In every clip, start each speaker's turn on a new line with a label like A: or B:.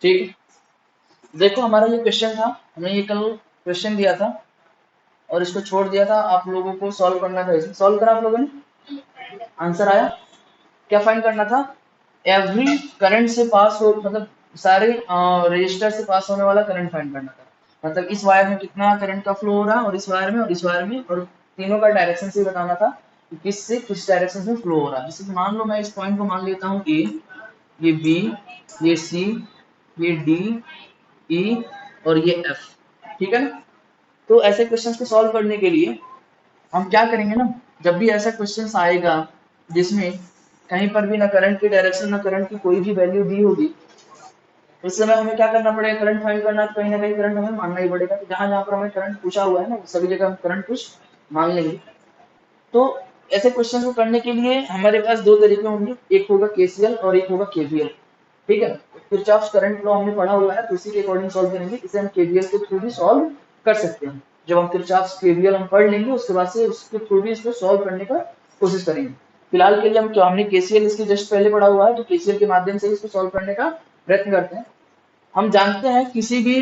A: ठीक है। देखो हमारा ये क्वेश्चन था, हमने ये कल क्वेश्चन दिया था और इसको छोड़ दिया था, आप लोगों को सॉल्व करना था। इसे सॉल्व करा आप लोगों ने, आंसर आया। क्या फाइंड करना था? एवरी करंट से पास हो, मतलब सारे रजिस्टर से पास होने वाला करंट फाइंड करना था। मतलब इस वायर में कितना करंट का फ्लो हो रहा है, और इस वायर में और इस वायर में, और तीनों का डायरेक्शन से बताना था कि किस से किस डायरेक्शन में फ्लो हो रहा है। जैसे कि मान लो मैं इस पॉइंट को मान लेता हूँ ए, ये बी, ये सी, ये डी, ई और ये एफ। ठीक है ना? तो ऐसे क्वेश्चंस को सॉल्व करने के लिए हम क्या करेंगे ना, जब भी ऐसा क्वेश्चन आएगा जिसमें कहीं पर भी ना करंट की डायरेक्शन ना करंट की कोई भी वैल्यू दी होगी, उस समय हमें क्या करना पड़ेगा? करंट फाइंड करना, कहीं ना कहीं करंट हमें मानना ही पड़ेगा। तो जहां जहां पर हमें करंट पूछा हुआ है ना, सभी जगह हम करंट कुछ मान लेंगे। तो ऐसे क्वेश्चन को करने के लिए हमारे पास दो तरीके होंगे, एक होगा केसीएल और एक होगा केवीएल। ठीक है, किरचॉफ करंट लॉ हमने पढ़ा हुआ है, तो उसी के अकॉर्डिंग सॉल्व करेंगे। इसे हम केवीएल के थ्रू भी सॉल्व कर सकते हैं। जब हम किरचॉफ केवीएल हम पढ़ लेंगे, उसके बाद से उसके थ्रू भी इसको सॉल्व करने का कोशिश करेंगे। फिलहाल के लिए हम क्या, हमने केसीएल इसके जस्ट पहले पढ़ा हुआ है, तो केसीएल के माध्यम से इसको सॉल्व करने का प्रयत्न करते हैं। हम जानते हैं किसी भी,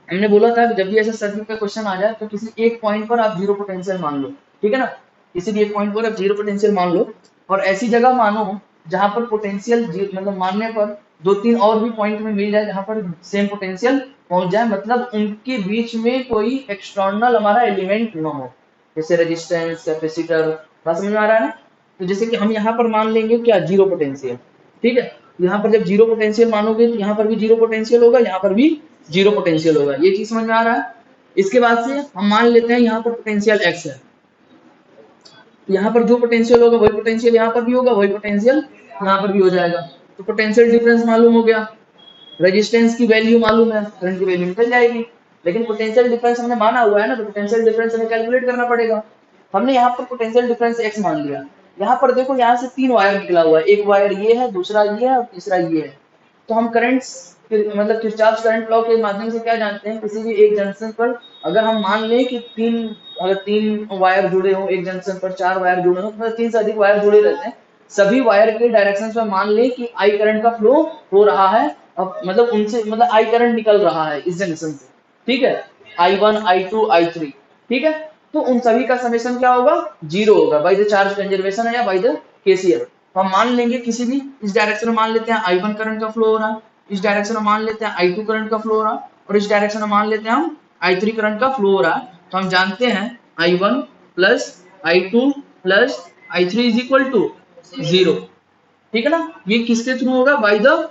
A: हमने बोला था जब भी ऐसा सर्किट का क्वेश्चन आ जाए तो किसी एक पॉइंट पर आप जीरो पोटेंशियल मान लो। ठीक है ना? किसी भी एक पॉइंट पर आप जीरो पोटेंशियल मान लो, और ऐसी जगह मानो जहां पर पोटेंशियल मतलब मानने पर दो तीन और भी पॉइंट में मिल जाए जहां पर सेम पोटेंशियल पहुंच जाए, मतलब उनके बीच में कोई एक्सटर्नल हमारा एलिमेंट ना हो, जैसे रेजिस्टेंस, कैपेसिटर। बात समझ में आ रहा है ना? तो जैसे कि हम यहाँ पर मान लेंगे क्या, जीरो पोटेंशियल। ठीक है, यहाँ पर जब जीरो पोटेंशियल मानोगे तो यहाँ पर भी जीरो पोटेंशियल होगा, यहाँ पर भी जीरो पोटेंशियल होगा। ये चीज समझ में आ रहा है? इसके बाद से हम मान लेते हैं यहाँ पर पोटेंशियल एक्स है, यहाँ पर जो पोटेंशियल होगा वही पोटेंशियल यहाँ पर भी होगा, वही पोटेंशियल यहाँ पर भी हो जाएगा। तो पोटेंशियल डिफरेंस मालूम हो गया, रेजिस्टेंस की वैल्यू मालूम है, करंट की वैल्यू निकल जाएगी। लेकिन पोटेंशियल डिफरेंस हमने माना हुआ है ना, तो पोटेंशियल डिफरेंस हमें कैलकुलेट करना पड़ेगा। हमने यहाँ पर पोटेंशियल डिफरेंस x मान लिया। यहाँ पर देखो, यहाँ से तीन वायर निकला हुआ है, एक वायर ये है, दूसरा ये है और तीसरा ये है। तो हम करंट्स मतलब किरचॉफ करंट लॉ के माध्यम से क्या जानते हैं, किसी भी एक जंक्शन पर अगर हम मान लें कि अगर तीन वायर जुड़े हो एक जंक्शन पर, चार वायर जुड़े हो, मतलब तीन से अधिक वायर जुड़े रहते हैं, सभी वायर के डायरेक्शन में मान लें कि आई करंट का फ्लो हो रहा है। अब मतलब उनसे मतलब आई करंट निकल रहा है इस जंक्शन से। ठीक है, I1 I2 I3। ठीक है, तो उन सभी का समेशन क्या होगा, जीरो होगा, बाय द चार्ज कंजर्वेशन है या बाय द केसीएल। तो हम मान लेंगे किसी भी, इस डायरेक्शन में मान लेते हैं I1 करंट का फ्लो हो रहा है, इस डायरेक्शन में मान लेते हैं I2 करंट का फ्लो हो रहा है, और इस डायरेक्शन में मान लेते हैं हम I3 करंट का फ्लो हो रहा है। तो हम जानते हैं I1 plus I2 plus I3 is equal to zero. ठीक है ना? ये किसके थ्रू होगा, by the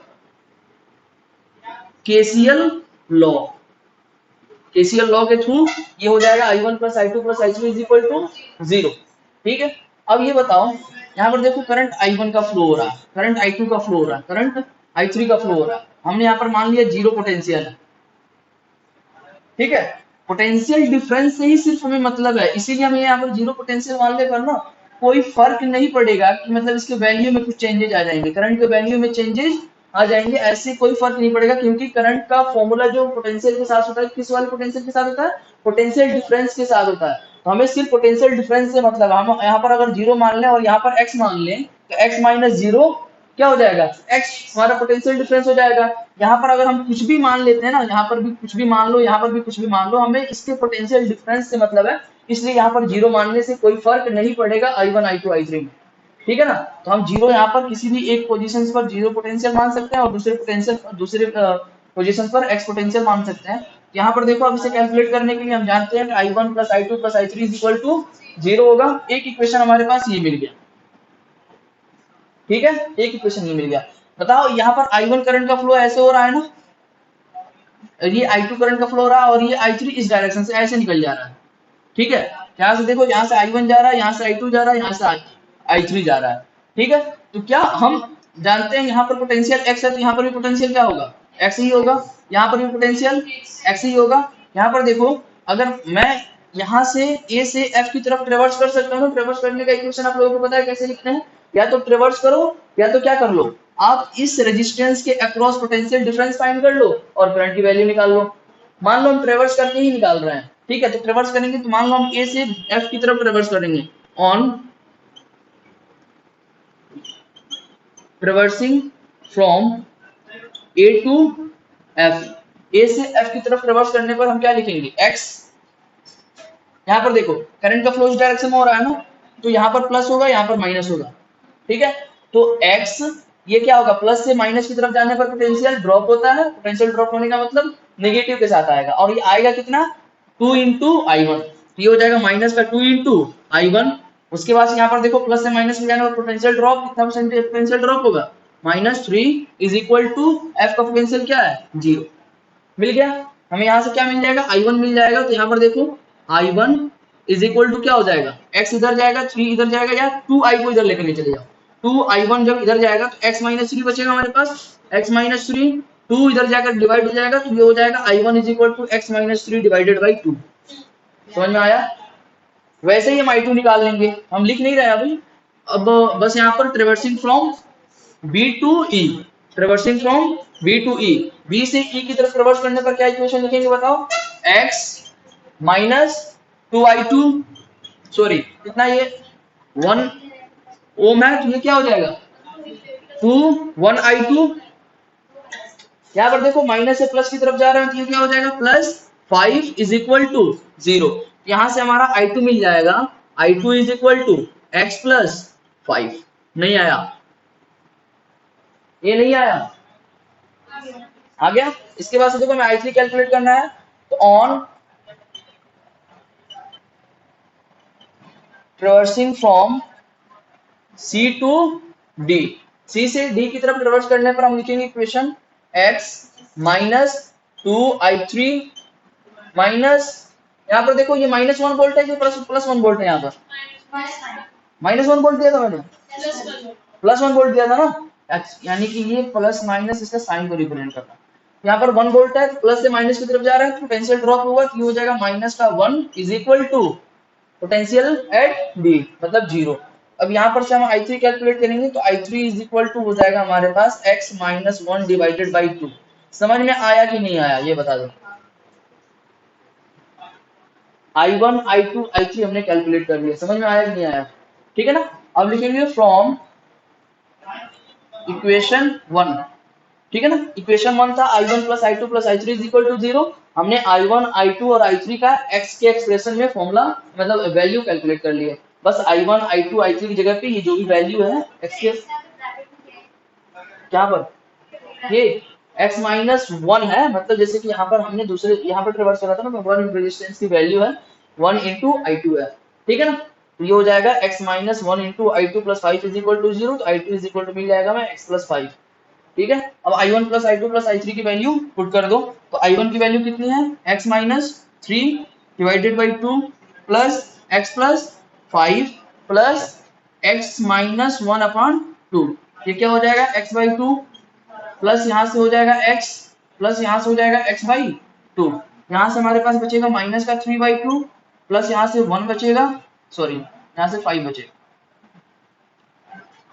A: KCL law. KCL law के थ्रू ये हो जाएगा I1 plus I2 plus I3 is equal to zero. ठीक है, अब ये बताओ, यहाँ पर देखो करंट I1 का फ्लो हो रहा है, करंट I2 का फ्लो हो रहा है, करंट I3 का फ्लो हो रहा है। हमने यहाँ पर मान लिया जीरो पोटेंशियल है। ठीक है, पोटेंशियल डिफरेंस से ही सिर्फ हमें मतलब है, इसीलिए हमें यहाँ पर जीरो पोटेंशियल मान ले पर ना कोई फर्क नहीं पड़ेगा कि मतलब इसके वैल्यू में कुछ चेंजेस आ जाएंगे, करंट के वैल्यू में चेंजेस आ जाएंगे, ऐसे कोई फर्क नहीं पड़ेगा, क्योंकि करंट का फॉर्मूला जो पोटेंशियल के साथ होता है, किस वाले पोटेंशियल के साथ होता है, पोटेंशियल डिफरेंस के साथ होता है। तो हमें सिर्फ पोटेंशियल डिफरेंस से मतलब, हम यहाँ पर अगर जीरो मान लें और यहाँ पर एक्स मान लें, तो एक्स माइनस जीरो क्या हो जाएगा, x हमारा पोटेंशियल डिफरेंस हो जाएगा। यहाँ पर अगर हम कुछ भी मान लेते हैं ना, यहाँ पर भी कुछ भी मान लो, यहाँ पर भी कुछ भी मान लो, हमें इसके पोटेंशियल डिफरेंस से मतलब है, इसलिए यहाँ पर जीरो मानने से कोई फर्क नहीं पड़ेगा I1 I2 I3 में। ठीक है ना? तो हम जीरो यहाँ पर किसी भी एक पोजीशन पर जीरो पोटेंशियल मान सकते हैं और दूसरे पोजीशन पर एक्स पोटेंशियल मान सकते हैं। यहाँ पर देखो, अब इसे कैलकुलेट करने के लिए हम जानते हैं कि I1 plus I2 plus I3 is equal to zero होगा। एक इक्वेशन हमारे पास ये मिल गया। ठीक है, एक इक्वेशन ये मिल गया। बताओ, यहाँ पर I1 करंट का फ्लो ऐसे हो रहा है ना, ये I2 करंट का फ्लो हो रहा है, और ये I3 इस डायरेक्शन से ऐसे निकल जा रहा है। ठीक है, यहाँ से देखो, यहाँ से I1 जा रहा है, यहाँ से I2 जा रहा है, यहाँ से I3 जा रहा है। ठीक है, तो क्या हम जानते हैं यहाँ पर पोटेंशियल x है, तो यहाँ पर भी पोटेंशियल क्या होगा, x ही होगा। यहाँ पर भी पोटेंशियल x ही होगा। यहाँ पर देखो, अगर मैं यहाँ से A से F की तरफ ट्रेवर्स कर सकता हूँ, ट्रेवर्स करने का इक्वेशन आप लोगों को पता है कैसे लिखते हैं, या तो ट्रेवर्स करो या तो क्या कर लो, आप इस रेजिस्टेंस के अक्रॉस पोटेंशियल डिफरेंस फाइंड कर लो और करंट की वैल्यू निकाल लो। मान लो हम ट्रेवर्स करके ही निकाल रहे हैं। ठीक है, तो ट्रेवर्स करेंगे, तो मान लो हम ए से एफ की तरफ ट्रेवर्स करेंगे, on traversing from A to F. A से एफ की तरफ रिवर्स करने पर हम क्या लिखेंगे, एक्स। यहाँ पर देखो करंट का फ्लो इस डायरेक्शन में हो रहा है ना, तो यहाँ पर प्लस होगा, यहाँ पर माइनस होगा, ठीक है। तो एक्स ये क्या होगा, प्लस से माइनस की तरफ जाने पर पोटेंशियल ड्रॉप होता है, पोटेंशियल ड्रॉप होने का मतलब नेगेटिव के साथ आएगा, और ये आएगा कितना, 2 × I1। ये हो जाएगा माइनस का 2 × I1। उसके बाद यहाँ पर देखो प्लस से माइनस में जाने पर पोटेंशियल ड्रॉप, कितना परसेंटेज पोटेंशियल ड्रॉप होगा, -3 इज इक्वल टू एफ का पोटेंशियल क्या है, 0। मिल गया हमें, यहाँ से क्या मिल जाएगा, I1 मिल जाएगा। तो यहाँ पर देखो I1 इज इक्वल टू क्या हो जाएगा, x इधर जाएगा, 3 इधर जाएगा, या 2i को इधर लेकर चले जाओ। 2i1 जब इधर जाएगा तो x - 3 बचेगा हमारे पास, x - 3, 2 इधर जाकर डिवाइड हो जाएगा, तो ये हो जाएगा I1 is equal to x - 3 divided by 2। समझ में आया। वैसे ही हम I2 निकाल लेंगे, हम लिख नहीं रहे अभी। अब बस यहाँ पर traversing from B to E, traversing from B to E, B से E की तरफ ट्रेवर्स करने पर क्या इक्वेशन लिखेंगे बताओ, x माइनस 2i2, सॉरी कितना ये 1 ओम है, तो ये क्या हो जाएगा 1i2। यहाँ पर देखो माइनस से प्लस की तरफ जा रहे हैं, तो ये क्या हो जाएगा +5 इज इक्वल टू 0। यहाँ से हमारा I2 मिल जाएगा, I2 is equal to x plus 5। नहीं आया, ये नहीं आया, आ गया। इसके बाद से देखो मैं I3 कैलकुलेट करना है, तो on traversing from C to D, C से D की तरफ ट्रेवर्स करने पर हम लिखेंगे equation x minus 2i3 minus, यहाँ पर देखो ये -1 वोल्ट है कि +1 वोल्ट है, यहाँ पर -1 वोल्ट दिया था मैंने, +1 वोल्ट दिया था ना, यानी कि ये प्लस माइनस इसका साइन को रिप्रेजेंट करता है। यहाँ पर 1 वोल्ट है, प्लस से माइनस की तरफ जा रहा है, पोटेंशियल ड्रॉप होगा, तो ये हो जाएगा -1 is equal to potential at D मतलब 0। अब यहाँ पर से हम I3 कैलकुलेट करेंगे, तो I3 इज इक्वल टू हो जाएगा हमारे पास x - 1 डिवाइडेड बाई 2। समझ में आया कि नहीं आया, ये बता दो। I1 I2 I3 हमने कैलकुलेट कर लिया, समझ में आया कि नहीं आया, ठीक है ना। अब लिखेंगे फ्रॉम इक्वेशन 1, ठीक है ना। इक्वेशन 1 था I1 plus I2 plus I3 is equal to 0। हमने I1 I2 और I3 का x के एक्सप्रेशन में फॉर्मूला मतलब वैल्यू कैलकुलेट कर लिए। बस I1 I2 I3 की जगह पे ये जो भी वैल्यू है x के, क्या पर ये x - 1 है, मतलब जैसे कि यहाँ पर हमने दूसरे यहाँ पर ट्रेवर्स करा था ना, 1 रेजिस्टेंस की वैल्यू है 1 × I2 है, ठीक है ना। तो ये हो जाएगा x - 1 × I2 plus 5 is equal to 0, तो I2 इज इक्वल टू मिल जाएगा मैं x प्लस 5, ठीक है। अब I1 plus I2 plus I3 की वैल्यू पुट कर दो, तो I1 की वैल्यू कितनी है, x - 3 divided by 2 plus x plus 5 plus x - 1/2, ये क्या हो जाएगा x/2 प्लस यहाँ से हो जाएगा x प्लस यहाँ से हो जाएगा x/2। यहाँ से हमारे पास बचेगा माइनस का 3/2 प्लस यहाँ से 1 बचेगा, सॉरी यहाँ से 5 बचेगा,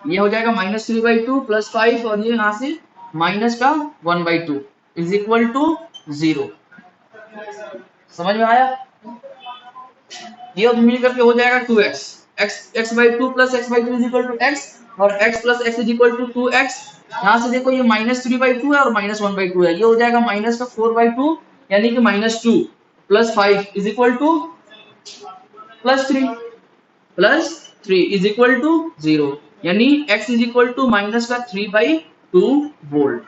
A: ये हो जाएगा -3/2 प्लस 5, और ये यहाँ से माइनस का 1/2 इज इक्वल टू 0। समझ में आया। ये अब मिल करके हो जाएगा 2x, x/2 plus x/2 is equal to x, और x plus x is equal to 2x। यहाँ से देखो ये -3/2 है और -1/2 है, ये हो जाएगा माइनस का 4/2 यानी कि -2 plus 5 is equal to +3 is equal to 0, यानी x is equal to minus का 3/2 वोल्ट।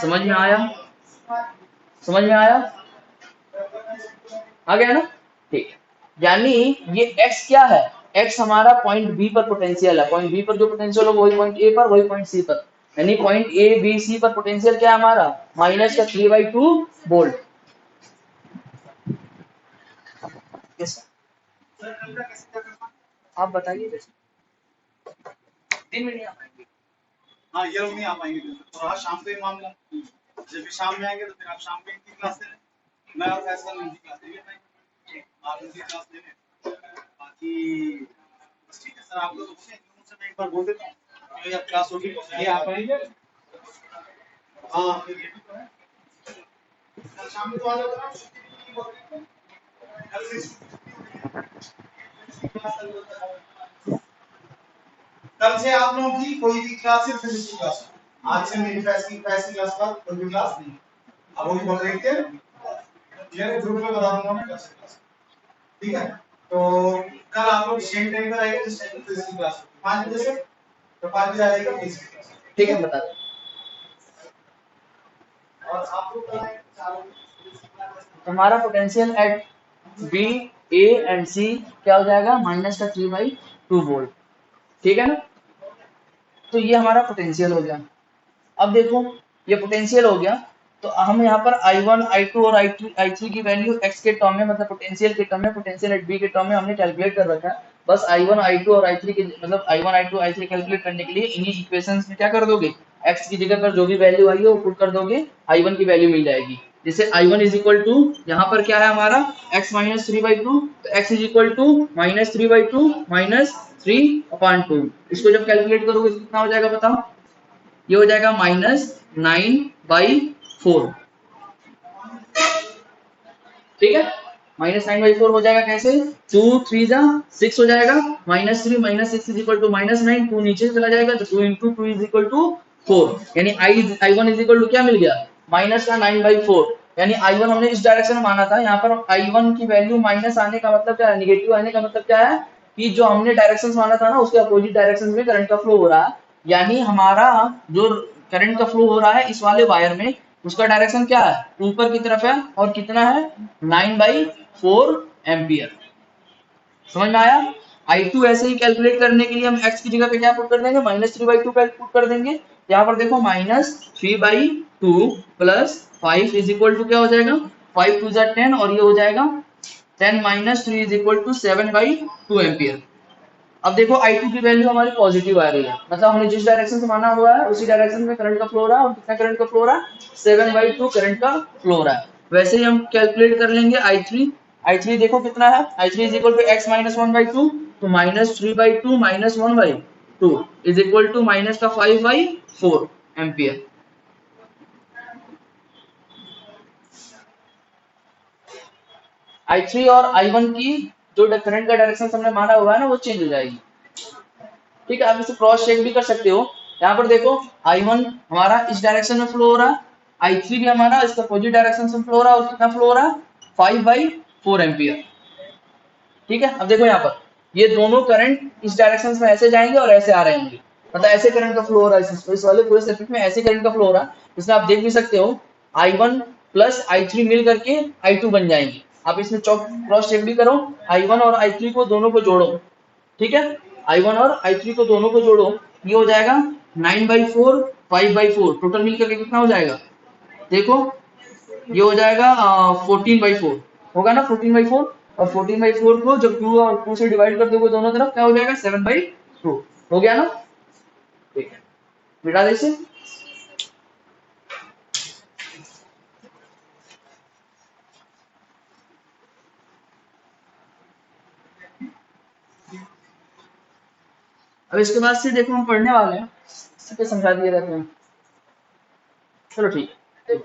A: समझ में आया, समझ में आया, आ गया ना, ठीक। यानी ये x क्या है, x हमारा पॉइंट B पर पोटेंशियल है, पॉइंट B पर जो पोटेंशियल होगा वही पॉइंट A पर, वही पॉइंट C पर, यानी पॉइंट A B C पर पोटेंशियल क्या है हमारा माइनस का 3/2 वोल्ट। आप बताइए कैसे, दिन में नहीं आ पाएंगे।
B: हाँ ये लोग नहीं आ पाएंगे, तो आज शाम को ही मामला, जब भी शाम में आएंगे तो फिर आप शाम को इनकी क्लास ले लें, मैं और फैसल इनकी क्लास ले लें, आप इनकी क्लास ले लें। बाकी ठीक है सर, आप लोग उनसे मैं एक बार बोल देता हूँ कि अब क्लास होगी, ये आ पाएंगे। हाँ फिर ये भी तो है, कल शाम को तो आ जाओ, कल से आप लोगों की कोई भी क्लास है, फिजिक्स क्लास, आज से मेरी फैस की क्लास का कोई भी क्लास नहीं। अब हम बोल रहे थे ये ग्रुप में बता दूंगा मैं कैसे क्लास, ठीक है। तो कल आप लोग सेम टाइम पर आएंगे जिस टाइम पे इसकी क्लास 5 बजे से, तो 5 बजे आएगा 20 की क्लास,
A: ठीक है बता दें।
B: और आप लोग
A: हमारा potential at B A and C क्या हो जाएगा, माइनस का 3/2 वोल्ट, ठीक है ना। तो ये हमारा पोटेंशियल हो गया। अब देखो ये पोटेंशियल हो गया, तो हम यहाँ पर I1, I2 और I3 की वैल्यू x के टर्म में, मतलब पोटेंशियल के टर्म में, पोटेंशियल एट बी के टर्म में हमने कैलकुलेट कर रखा है। बस I1, I2 और I3 के, मतलब I1, I2, I3 कैलकुलेट करने के लिए इन्हीं इक्वेशंस में क्या कर दोगे, x की जगह पर जो भी वैल्यू आई है वो पुट कर दोगे, I1 की वैल्यू मिल जाएगी। जैसे I1 इज इक्वल टू, यहाँ पर क्या है हमारा x माइनस 3/2, तो x is equal to minus 3/2 minus 3/2। इसको जब कैलकुलेट करोगे तो कितना हो जाएगा बताओ, ये हो जाएगा -9/4, ठीक है। -9/4 हो जाएगा कैसे, 2 3 जा 6 हो जाएगा, -3 -6 इज इक्वल टू -9, 2 नीचे चला जाएगा तो 2 × 2 इज इक्वल टू 4, यानी I1 इज इक्वल टू क्या मिल गया, -9/4। यानी I1 हमने इस डायरेक्शन में माना था, यहाँ पर I1 की वैल्यू माइनस आने का मतलब क्या है, निगेटिव आने का मतलब क्या है कि जो हमने डायरेक्शन माना था ना उसके अपोजिट डायरेक्शन में करंट का फ्लो हो रहा है। यानी हमारा जो करंट का फ्लो हो रहा है इस वाले वायर में, उसका डायरेक्शन क्या है, ऊपर की तरफ है, और कितना है 9/4 एम्पियर। समझ में आया। I2 ऐसे ही कैलकुलेट करने के लिए हम x की जगह पे क्या पुट कर देंगे, -3/2 पुट कर देंगे। यहाँ पर देखो -3/2 प्लस 5 इज इक्वल टू क्या हो जाएगा, 5 2 10, और ये हो जाएगा 10 - 3 इज इक्वल टू 7/2 एम्पियर। अब देखो I2 की वैल्यू हमारी पॉजिटिव आ रही है, मतलब हमने जिस डायरेक्शन से माना हुआ है उसी डायरेक्शन में करंट का फ्लो हो रहा है, और कितना करंट का फ्लो हो रहा है, 7/2 करंट का फ्लो हो रहा है। वैसे ही हम कैलकुलेट कर लेंगे I3 देखो कितना है, I3 is equal to x minus 1/2, तो -3/2 minus 1/2 is equal to minus का 5/4 एम्पियर। I3 और I1 की जो करंट का डायरेक्शन हमने माना हुआ है ना वो चेंज हो जाएगी, ठीक है। आप इसे क्रॉस चेक भी कर सकते हो। यहाँ पर देखो I1 हमारा इस डायरेक्शन में फ्लो हो रहा है, I3 भी हमारा इसका अपोजिट डायरेक्शन से फ्लो हो रहा है, और कितना फ्लो हो रहा है, 5/4 एम्पियर, ठीक है। अब देखो यहाँ पर ये दोनों करंट इस डायरेक्शन में ऐसे जाएंगे और ऐसे आ रहे होंगे, मतलब ऐसे करंट का फ्लो हो रहा है इस वाले पूरे सर्किट में, ऐसे करंट का फ्लो हो रहा है। इसमें आप देख भी सकते हो I1 प्लस I3 मिल करके I2 बन जाएंगे। आप इसमें क्रॉस चेक भी करो, I1 और I3 को दोनों को जोड़ो, ठीक है। I1 और I3 को दोनों को जोड़ो, ये हो जाएगा 9/4 5/4, टोटल मिलकर के कितना हो जाएगा, देखो ये हो जाएगा 14/4 होगा ना, 14/4, और 14/4 को जब 2 और 2 से डिवाइड कर दोगे दोनों तरफ क्या हो जाएगा, 7/2 हो गया ना, ठीक है। मिटा दे इसे। अब इसके बाद से देखो हम पढ़ने वाले हैं, इसी पे समझा दिए रहते हैं, चलो ठीक है। देखो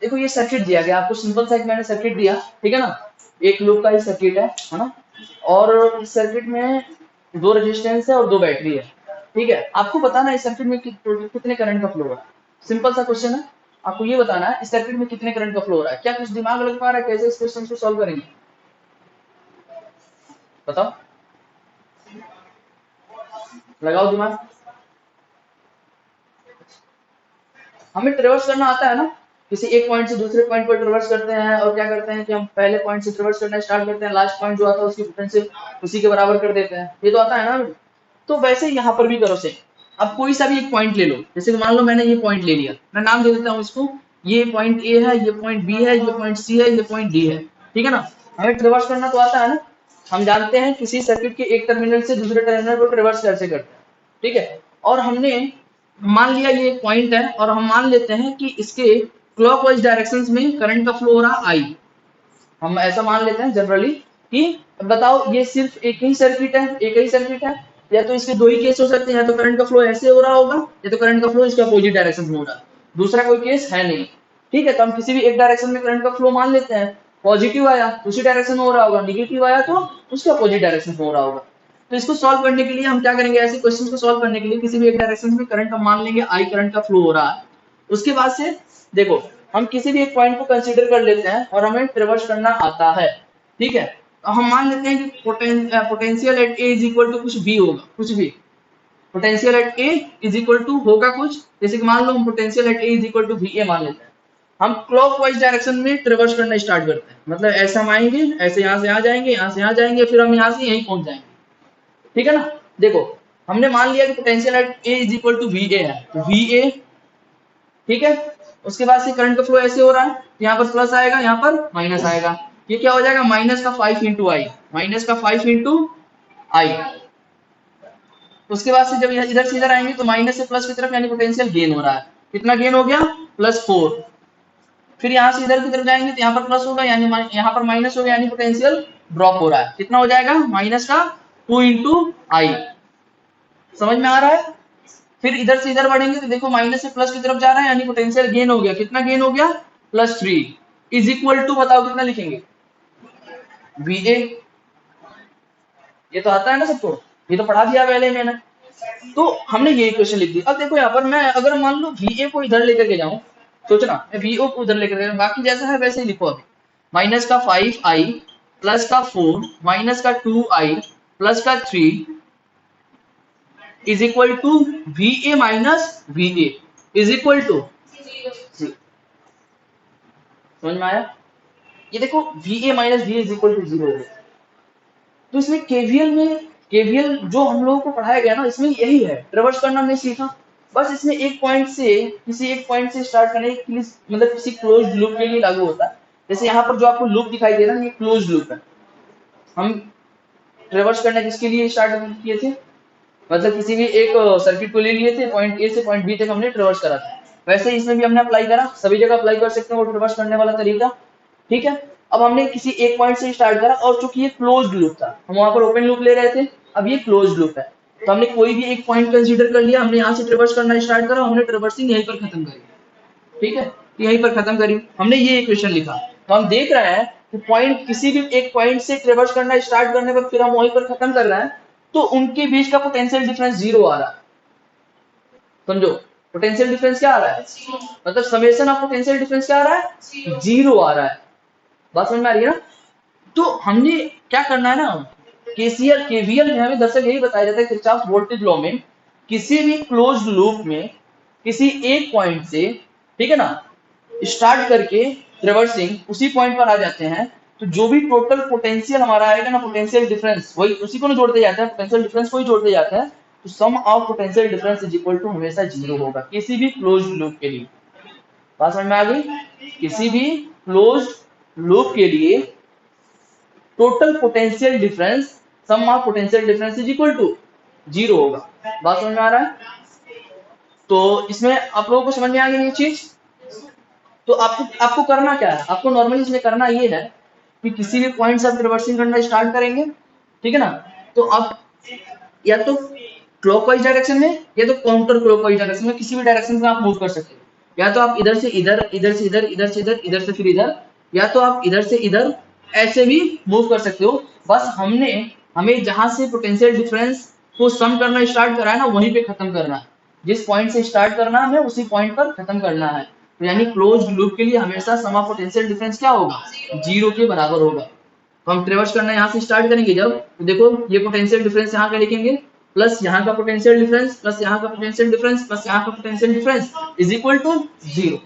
A: देखो ये सर्किट दिया गया आपको, सिंपल सा एक मैंने सर्किट दिया, ठीक है ना, एक लूप का ही सर्किट है ना, और इस सर्किट में 2 रेजिस्टेंस है और 2 बैटरी है, ठीक है। आपको बताना है इस सर्किट में कितने करंट का फ्लो हो रहा है, सिंपल सा क्वेश्चन है। आपको ये बताना है इस सर्किट में कितने करंट का फ्लो हो रहा है। क्या कुछ दिमाग लग पा रहा है कैसे इस क्वेश्चन को सॉल्व करेंगे, बताओ, लगाओ दिमाग। हमें ट्रेवर्स करना आता है ना, किसी एक पॉइंट से दूसरे पॉइंट पर ट्रेवर्स करते हैं, और क्या करते हैं कि हम पहले पॉइंट से ट्रेवर्स करना स्टार्ट करते हैं, लास्ट पॉइंट जो आता है उसकी पोटेंशियल उसी के बराबर कर देते हैं, ये तो आता है ना। तो वैसे ही यहाँ पर भी करो से, अब कोई सा भी एक पॉइंट ले लो, जैसे मान लो मैंने ये पॉइंट ले लिया, मैं नाम दे देता हूँ इसको, ये पॉइंट ए है, ये पॉइंट बी है, ये पॉइंट सी है, ये पॉइंट डी है, ठीक है ना। हमें ट्रेवर्स करना तो आता है ना, हम जानते हैं किसी सर्किट के एक टर्मिनल से दूसरे टर्मिनल पर ट्रेवर्स कैसे करते हैं, ठीक है। और हमने मान लिया ये एक पॉइंट है, और हम मान लेते हैं कि इसके क्लॉकवाइज डायरेक्शंस में करंट का फ्लो हो रहा आई, हम ऐसा मान लेते हैं जनरली कि अब बताओ ये सिर्फ एक ही सर्किट है, एक ही सर्किट है, या तो इसके दो ही केस हो सकते हैं, या तो करंट का फ्लो ऐसे हो रहा होगा, या तो करंट का फ्लो इसके अपोजिट डायरेक्शन में हो रहा है, दूसरा कोई केस है नहीं। ठीक है, तो हम किसी भी एक डायरेक्शन में करंट का फ्लो मान लेते हैं, पॉजिटिव आया तो उसी डायरेक्शन में हो रहा होगा, निगेटिव आया तो उसके अपोजिट डायरेक्शन में हो रहा होगा। तो इसको सॉल्व करने के लिए हम क्या करेंगे, ऐसे क्वेश्चन को सॉल्व करने के लिए किसी भी एक डायरेक्शन में करंट हम मान लेंगे आई करंट का फ्लो हो रहा है। उसके बाद से देखो हम किसी भी एक पॉइंट को कंसीडर कर लेते हैं और हमें ट्रेवर्स करना आता है। ठीक है, तो हम मान लेते हैं कि potential at A is equal to कुछ बी होगा, कुछ भी potential at A is equal to होगा कुछ, जैसे कि मान लो हम potential at A is equal to V A मान लेते हैं। हम क्लॉकवाइज डायरेक्शन में ट्रेवर्स करना स्टार्ट करते हैं, मतलब ऐसे हम आएंगे, ऐसे यहाँ से यहाँ जाएंगे, यहाँ से यहाँ जाएंगे, फिर हम यहाँ से यहीं पहुंच जाएंगे। ठीक है ना, देखो हमने मान लिया कि potential at A is equal to V A है, तो वी ए, ठीक है, उसके बाद से करंट का फ्लो ऐसे हो रहा है, यहाँ पर प्लस आएगा, यहाँ पर माइनस आएगा, ये क्या हो जाएगा माइनस का 5 इंटू आई, माइनस का 5 इंटू आई। उसके बाद से जब इधर से इधर आएंगे तो माइनस से प्लस की तरफ यानी पोटेंशियल गेन हो रहा है, कितना गेन हो गया +4। फिर यहाँ से इधर की तरफ जाएंगे तो यहाँ पर प्लस होगा, यानी यहाँ पर माइनस होगा, यानी पोटेंशियल ड्रॉप हो रहा है, कितना हो जाएगा माइनस का 2 इंटू आई। समझ में आ रहा है। फिर इधर से इधर बढ़ेंगे तो देखो माइनस से प्लस की तरफ जा रहा है, यानी पोटेंशियल गेन हो गया, कितना गेन हो गया +3 इज इक्वल टू, बताओ कितना लिखेंगे वी ए। ये तो आता है ना सबको, ये तो पढ़ा दिया पहले मैंने। तो हमने ये इक्वेशन लिख दी। अब देखो यहाँ पर मैं अगर मान लो वी ए को इधर लेकर के जाऊं, सोचना मैं वी ओ को उधर लेकर के जाऊं, बाकी जैसा है वैसे ही लिखो। अभी माइनस का 5i प्लस का 4 माइनस का 2i प्लस का 3 is equal to V A minus V A is equal to, समझ में आया। ये देखो V A minus V is equal to 0 हो गया। तो इसमें केवीएल जो हम लोगों को पढ़ाया गया ना, इसमें यही है, ट्रेवर्स करना हमने सीखा। बस इसमें एक पॉइंट से किसी एक पॉइंट से स्टार्ट करने के लिए, मतलब किसी क्लोज्ड लूप के लिए लागू होता है। जैसे यहाँ पर जो आपको लूप दिखाई दे रहा है ये क्लोज्ड लूप है। हम ट्रेवर्स करना किसके लिए स्टार्ट किए थे, मतलब किसी भी एक सर्किट को ले लिए थे, पॉइंट ए से पॉइंट बी तक हमने ट्रेवर्स करा था। वैसे इसमें भी हमने अप्लाई करा, सभी जगह अप्लाई कर सकते हैं वो ट्रेवर्स करने वाला तरीका। ठीक है, अब हमने किसी एक पॉइंट से स्टार्ट करा, और चूंकि ये क्लोज्ड लूप था, हम वहां पर ओपन लूप ले रहे थे, अब ये क्लोज्ड लूप है, तो हमने कोई भी एक पॉइंट कंसीडर कर लिया, हमने यहाँ से ट्रेवर्स करना स्टार्ट करा, हमने ट्रेवर्सिंग यहीं पर खत्म करी। ठीक है, यहीं पर खत्म करी, हमने ये इक्वेशन लिखा। तो हम देख रहे हैं कि पॉइंट किसी भी एक पॉइंट से ट्रेवर्स करना स्टार्ट करने पर फिर हम वहीं पर खत्म कर रहे हैं, तो उनके बीच का पोटेंशियल डिफरेंस 0 आ रहा है। समझो पोटेंशियल डिफरेंस क्या आ रहा है, मतलब समेशन ऑफ पोटेंशियल डिफरेंस क्या आ रहा है 0 आ रहा है। बात समझ में आ रही है ना। तो हमने क्या करना है ना, केसीएल केवीएल में हमें दरअसल यही बताया जाता है किरचॉफ वोल्टेज लॉ में, किसी भी क्लोज्ड लूप में किसी एक पॉइंट से, ठीक है ना, स्टार्ट करके रिवर्सिंग उसी पॉइंट पर आ जाते हैं, तो जो भी टोटल पोटेंशियल हमारा आएगा ना, पोटेंशियल डिफरेंस वही उसी को ना जोड़ते जाता है, पोटेंशियल डिफरेंस को ही जोड़ते जाता है, तो sum of potential difference is equal to हमेशा 0 होगा किसी भी क्लोज्ड लूप के लिए। बात समझ में आ गई। किसी भी क्लोज्ड लूप के लिए total potential difference, sum of potential difference is equal to 0 होगा। बात समझ में आ रहा है। तो इसमें आप लोगों को समझ में आ गई ये चीज। तो आपको करना क्या है, आपको नॉर्मली इसमें करना ये है कि किसी भी पॉइंट से आप रिवर्सिंग करना स्टार्ट करेंगे, ठीक है ना, तो आप या तो क्लॉकवाइज डायरेक्शन में या तो काउंटर क्लॉकवाइज डायरेक्शन में, किसी भी डायरेक्शन में आप मूव कर सकते हो। या तो आप इधर से इधर, इधर से इधर, इधर से इधर, इधर से फिर इधर, या तो आप इधर से इधर ऐसे भी मूव कर सकते हो। बस हमें जहां से पोटेंशियल डिफरेंस को सम करना स्टार्ट करा है ना, वहीं पे खत्म करना है। जिस पॉइंट से स्टार्ट करना है उसी पॉइंट पर खत्म करना है। तो यानी क्लोज्ड लूप के लिए हमेशा सम ऑफ पोटेंशियल डिफरेंस क्या होगा 0 के बराबर होगा। तो हम ट्रेवर्स करना यहाँ से स्टार्ट करेंगे जब, तो देखो ये पोटेंशियल डिफरेंस यहाँ का लिखेंगे, प्लस यहाँ का पोटेंशियल डिफरेंस, प्लस यहाँ का पोटेंशियल डिफरेंस, प्लस यहाँ का potential difference is equal to 0।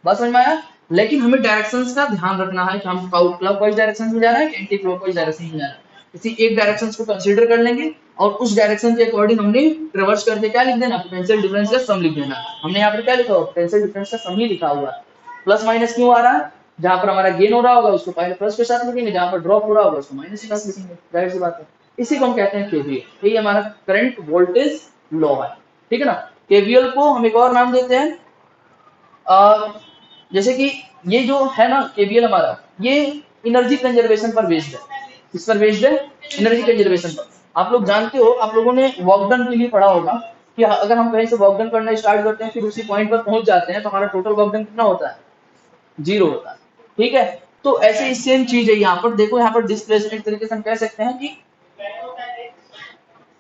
A: बात समझ में आया। लेकिन हमें डायरेक्शंस का ध्यान रखना है कि हम क्लॉकवाइज डायरेक्शन में जा रहे हैं कि एंटी क्लॉकवाइज डायरेक्शन में जा रहे हैं। किसी एक डायरेक्शन को कंसीडर कर लेंगे और उस डायरेक्शन के अकॉर्डिंग हमने ट्रेवर्स करके क्या लिख देना, पोटेंशियल डिफरेंस का सम लिख देना। हमने यहाँ पर क्या लिखा हुआ, पोटेंशियल डिफरेंस का सम ही लिखा हुआ है। प्लस माइनस क्यों आ रहा है, जहां पर हमारा गेन हो रहा होगा उसको पहले प्लस के साथ लिखेंगे, जहां पर ड्रॉप हो रहा होगा उसको माइनस के साथ लिखेंगे, जाहिर सी बात है। इसी को हम कहते हैं केवीएल। यही हमारा करंट वोल्टेज लॉ है, ठीक है ना। केवीएल को हम एक और नाम देते हैं, जैसे कि ये जो है ना केवीएल हमारा, ये एनर्जी कंजर्वेशन पर बेस्ड है। इस पर बेस्ड है एनर्जी कंजर्वेशन पर। आप लोग जानते हो, आप लोगों ने वर्क डन के लिए पढ़ा होगा कि अगर हम कहीं से वर्क डन करना स्टार्ट करते हैं फिर उसी पॉइंट पर पहुंच जाते हैं तो हमारा टोटल वर्क डन कितना होता है, 0 होता है। ठीक है, तो ऐसे ही सेम चीज है यहाँ पर। देखो यहाँ पर डिस्प्लेसमेंट तरीके से हम कह सकते हैं कि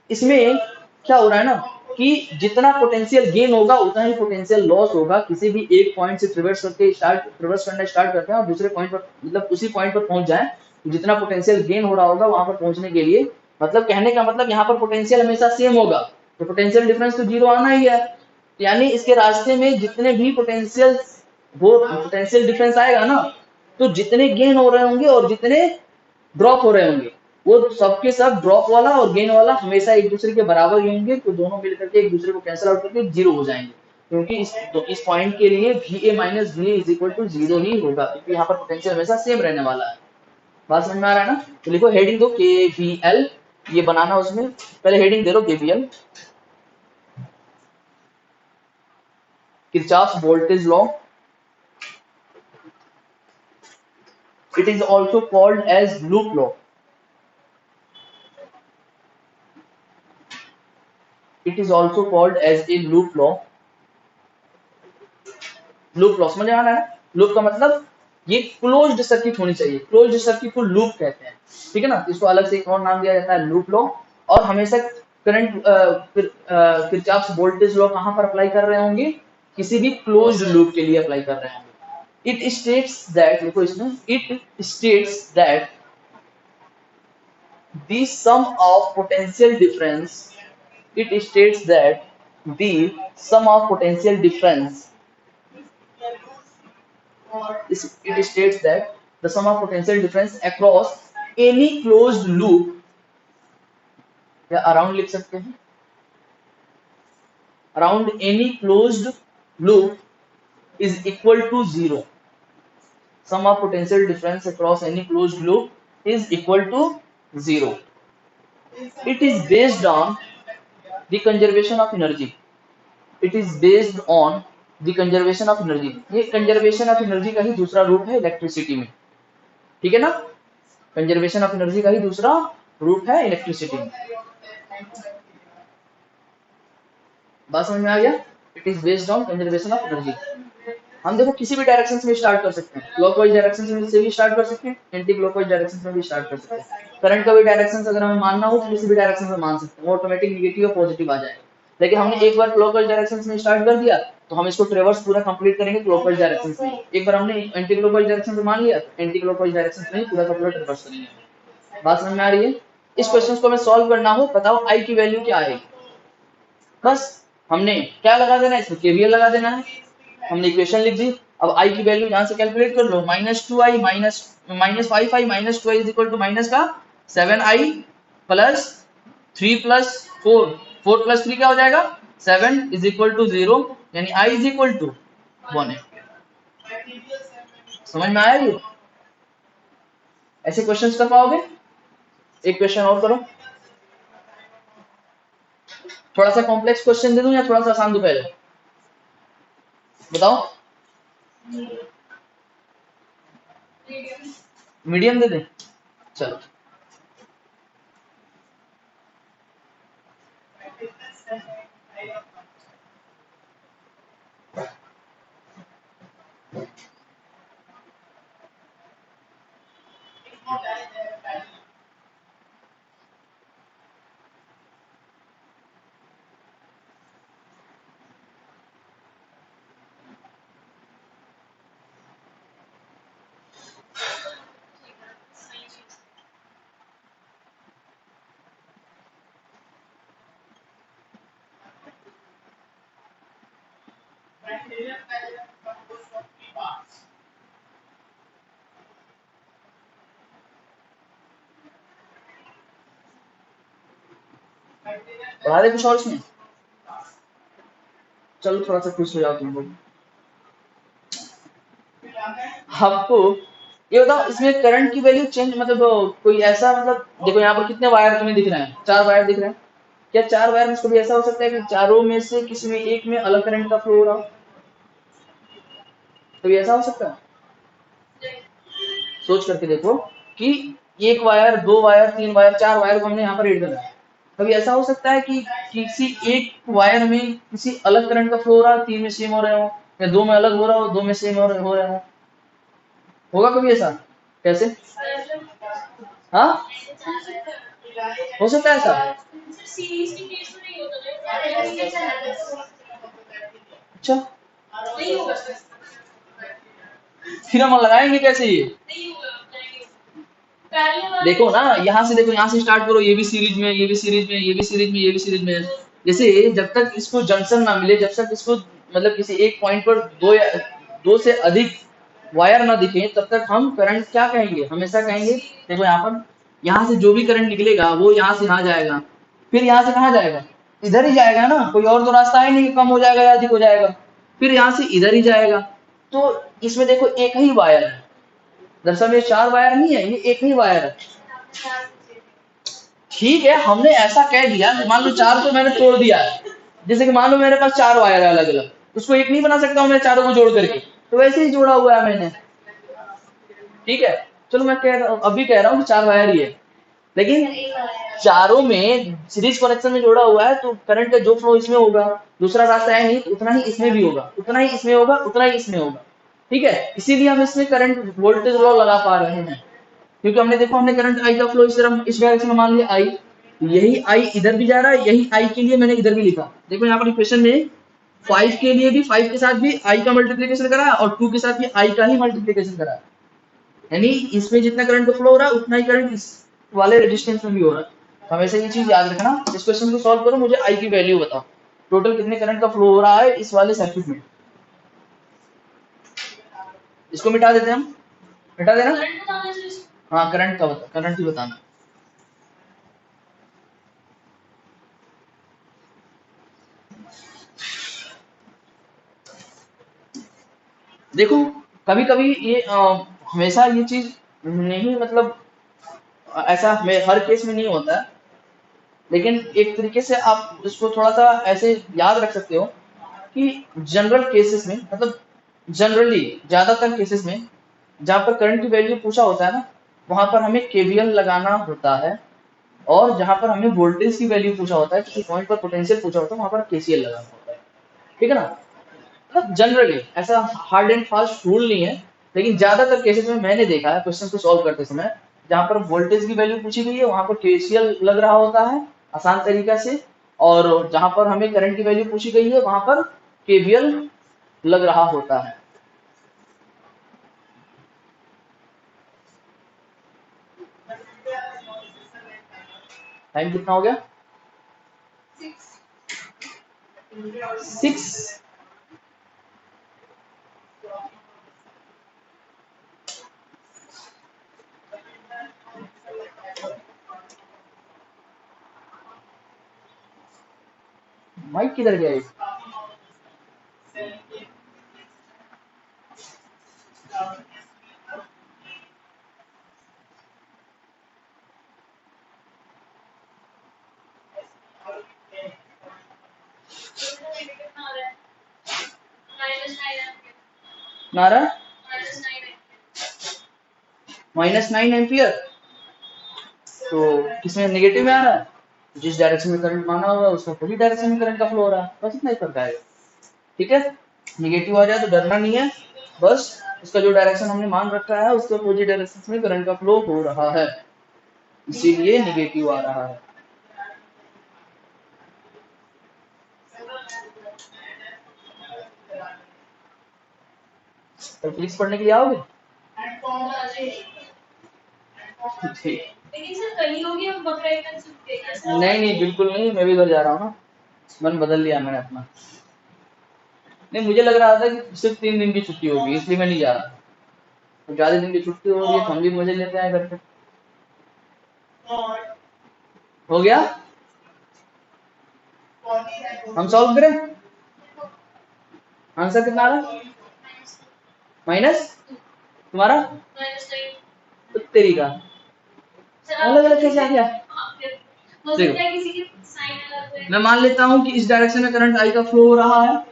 A: इसमें क्या हो रहा है ना कि जितना पोटेंशियल गेन होगा उतना ही पोटेंशियल लॉस होगा। किसी भी एक पॉइंट से ट्रिवर्स करना स्टार्ट करते हैं और दूसरे पॉइंट पर मतलब उसी पॉइंट पर पहुंच जाए, तो जितना पोटेंशियल गेन हो रहा होगा वहां पर पहुंचने के लिए, मतलब कहने का मतलब यहाँ पर पोटेंशियल हमेशा सेम होगा, तो पोटेंशियल डिफरेंस तो 0 आना ही है। यानी इसके रास्ते में जितने भी पोटेंशियल डिफरेंस आएगा ना, तो जितने गेन हो रहे होंगे और जितने ड्रॉप हो रहे होंगे वो सबके सब ड्रॉप वाला और गेन वाला हमेशा एक दूसरे के बराबर ही होंगे, तो दोनों मिलकर के एक दूसरे को कैंसिल आउट करके 0 हो जाएंगे। क्योंकि इस पॉइंट के लिए VA minus VA is equal to 0 ही होगा, क्योंकि यहाँ पर पोटेंशियल हमेशा सेम रहने वाला है। बात समझ में आ रहा है ना? तो लिखो हेडिंग दो KVL, ये बनाना उसमें पहले हेडिंग दे दो KVL, Kirchhoff's voltage law. It is also called as loop law. It is also called as a loop law. Loop law समझ आ रहा है? लूप का मतलब ये क्लोज्ड सर्किट होनी चाहिए, क्लोज्ड सर्किट को लूप कहते हैं। ठीक है ना? इसको अलग से एक और नाम दिया जाता है लूप लॉ। और हमेशा करंट किरचॉफ्स वोल्टेज लॉ कहां पर अप्लाई कर रहे होंगे? किसी भी क्लोज्ड लूप के लिए अप्लाई कर रहे होंगे। It states that, देखो इसमें, it states that the sum of potential difference, it states that the sum of potential difference, it states that the sum of potential difference across any closed loop, या around लिख सकते हैं, around any closed loop is equal to 0. Sum of potential difference across any closed loop is equal to 0. It is based on the conservation of energy. It is based on the conservation of energy. ये conservation of energy का ही दूसरा रूप है electricity में। ठीक है ना? Conservation of energy का ही दूसरा रूप है इलेक्ट्रिसिटी में। बात समझ में आ गया? It is based on conservation of energy. हम देखो किसी भी डायरेक्शन में स्टार्ट कर सकते हैं, क्लॉकवाइज डायरेक्शन से भी स्टार्ट कर सकते हैं, एंटी क्लॉकवाइज डायरेक्शन में भी स्टार्ट कर सकते हैं। करंट का भी डायरेक्शन अगर हमें मानना हो तो किसी भी डायरेक्शन में मान सकते हैं, वो ऑटोमेटिक नेगेटिव और पॉजिटिव आ जाएगा। लेकिन हमने एक बार क्लॉकवाइज डायरेक्शन में स्टार्ट कर दिया तो हम इसको ट्रेवर्स पूरा कंप्लीट करेंगे क्लॉकवाइज डायरेक्शन में। एक बार हमने एंटी क्लॉकवाइज डायरेक्शन में मान लिया तो एंटी क्लॉकवाइज डायरेक्शन में पूरा का पूरा ट्रेवर्स करेंगे। बात समझ में आ रही है? इस क्वेश्चन को हमें सॉल्व करना हो, बताओ आई की वैल्यू क्या आएगी। बस हमने क्या लगा देना है, इसमें केवीएल लगा देना है। हमने इक्वेशन लिख दी, अब आई की वैल्यू यहां से कैलकुलेट कर लो, -2i -5i -2i is equal to minus का 7i प्लस 3 प्लस 4, 4 प्लस 3 क्या हो जाएगा 7 इज इक्वल टू 0, यानी i इज इक्वल टू 1 है। समझ में आया ये? ऐसे क्वेश्चंस कर पाओगे? एक क्वेश्चन और करो, थोड़ा सा कॉम्प्लेक्स क्वेश्चन दे दूं या थोड़ा सा आसान दूं पहले बताओ? मीडियम दे दें? चलो पढ़ा दे कुछ और इसमें? चलो थोड़ा सा खुश हो जाओ तुम लोग। आपको ये बताओ इसमें करंट की वैल्यू चेंज मतलब कोई ऐसा मतलब देखो यहाँ पर कितने वायर तुम्हें दिख रहे हैं, 4 वायर दिख रहे हैं। क्या 4 वायर में कभी ऐसा हो सकता है कि चारों में से किसी में एक में अलग करंट का फ्लो हो रहा हो? कभी ऐसा हो सकता है? सोच करके देखो कि एक वायर, दो वायर, तीन वायर, चार वायर को हमने यहाँ पर ऐड करा है। कभी ऐसा हो सकता है कि किसी एक वायर में किसी अलग करंट का फ्लो हो रहा है, तीन में सेम हो रहे हो, या दो में अलग हो रहा हो, दो में सेम हो रहे हो? होगा कभी ऐसा? कैसे? हाँ, हो सकता है ऐसा? अच्छा, फिर हम लगाएंगे कैसे ये? देखो ना, यहाँ से देखो, यहाँ से स्टार्ट करो, ये भी सीरीज में, ये भी सीरीज में, ये भी सीरीज में, ये भी सीरीज में। जैसे जब तक इसको जंक्शन ना मिले, जब तक इसको मतलब किसी एक पॉइंट पर दो से अधिक वायर ना दिखे, तब तक हम करंट क्या कहेंगे? हमेशा कहेंगे, देखो यहाँ पर, यहाँ से जो भी करंट निकलेगा वो यहाँ से यहाँ जाएगा, फिर यहाँ से कहाँ जाएगा? इधर ही जाएगा ना, कोई और तो रास्ता है नहीं कि कम हो जाएगा या अधिक हो जाएगा, फिर यहाँ से इधर ही जाएगा। तो इसमें देखो एक ही वायर है, दरअसल ये चार वायर नहीं है, ये एक ही वायर है। ठीक है, हमने ऐसा कह दिया, मान लो चार तो मैंने तोड़ दिया है, जैसे कि मान लो मेरे पास चार वायर है अलग अलग, उसको एक नहीं बना सकता हूँ मैं चारों को जोड़ करके, तो वैसे ही जोड़ा हुआ है मैंने। ठीक है, चलो मैं कह रहा हूँ, अभी कह रहा हूँ कि चार वायर ही है, लेकिन चारों में सीरीज कनेक्शन में जोड़ा हुआ है, तो करंट का जो फ्लो इसमें होगा, दूसरा रास्ता है नहीं, तो उतना ही इसमें भी होगा, उतना ही इसमें होगा, उतना ही इसमें होगा। ठीक है, इसीलिए हम इसमें करंट वोल्टेज लॉ लगा पा रहे हैं, क्योंकि हमने देखो, हमने करंट आई का फ्लो इस तरह इस डायरेक्शन में मान लिया आई, यही आई इधर भी जा रहा है, यही आई के लिए मैंने इधर भी लिखा। देखो यहाँ पर इक्वेशन में 5 के लिए भी 5 के साथ भी आई का मल्टीप्लीकेशन करा है, और 2 के साथ भी आई का ही मल्टीप्लीकेशन करा है, यानी इसमें जितना करंट का फ्लो हो रहा है उतना ही करंट इस वाले रेजिस्टेंस में भी हो रहा है। हमेशा ये चीज याद रखना। इस क्वेश्चन को सॉल्व करो, मुझे आई की वैल्यू बताओ, टोटल कितने करंट का फ्लो हो रहा है इस वाले सर्किट में। इसको मिटा देते हैं हम, मिटा देना। हाँ, करंट का बता, करंट ही बताना। देखो, कभी कभी ये हमेशा ये चीज नहीं, मतलब ऐसा हर केस में नहीं होता है, लेकिन एक तरीके से आप इसको थोड़ा सा ऐसे याद रख सकते हो कि जनरल केसेस में, मतलब जनरली ज्यादातर केसेस में जहां पर करंट की वैल्यू पूछा होता है ना, वहां पर हमें केवीएल लगाना होता है, और जहां पर हमें वोल्टेज की वैल्यू पूछा होता है, किसी पॉइंट पर पोटेंशियल पूछा होता है, वहां पर केसीएल लगाना होता है। ठीक है ना, मतलब जनरली ऐसा हार्ड एंड फास्ट रूल नहीं है, लेकिन ज्यादातर केसेस में मैंने देखा है क्वेश्चन को सॉल्व करते समय, जहां पर वोल्टेज की वैल्यू पूछी गई है वहां पर केसीएल लग रहा होता है आसान तरीका से, और जहां पर हमें करंट की वैल्यू पूछी गई है वहां पर केवीएल लग रहा होता है। टाइम कितना हो गया? 6। माइक किधर गया ये? नारा -9 एम्पियर, तो किसमें नेगेटिव में आ रहा है, जिस डायरेक्शन में करंट माना हुआ है उसका पूरी डायरेक्शन में करंट का फ्लो हो रहा है, बस इतना ही फर्क आएगा। ठीक है, नेगेटिव आ जाए तो डरना नहीं है, बस उसका जो डायरेक्शन हमने मान रखा है उसके अपोजिट डायरेक्शन में करंट का फ्लो हो रहा है, इसीलिए नेगेटिव आ रहा है। तो फिजिक्स पढ़ने के लिए आओगे? ठीक। नहीं नहीं, बिल्कुल नहीं, मैं भी घर जा रहा हूँ ना, मन बदल लिया मैंने अपना। नहीं, मुझे लग रहा था कि सिर्फ 3 दिन की छुट्टी होगी, इसलिए मैं नहीं जा रहा, तो ज्यादा दिन की छुट्टी हो रही है तो हम भी मजे लेते हैं घर पे। हो गया, हम सॉल्व करें। आंसर कितना आ रहा? माइनस, तुम्हारा? तो तेरी का अलग अलग कैसे आ गया? देखो, मैं मान लेता हूँ कि इस डायरेक्शन में करंट आई का फ्लो हो रहा है,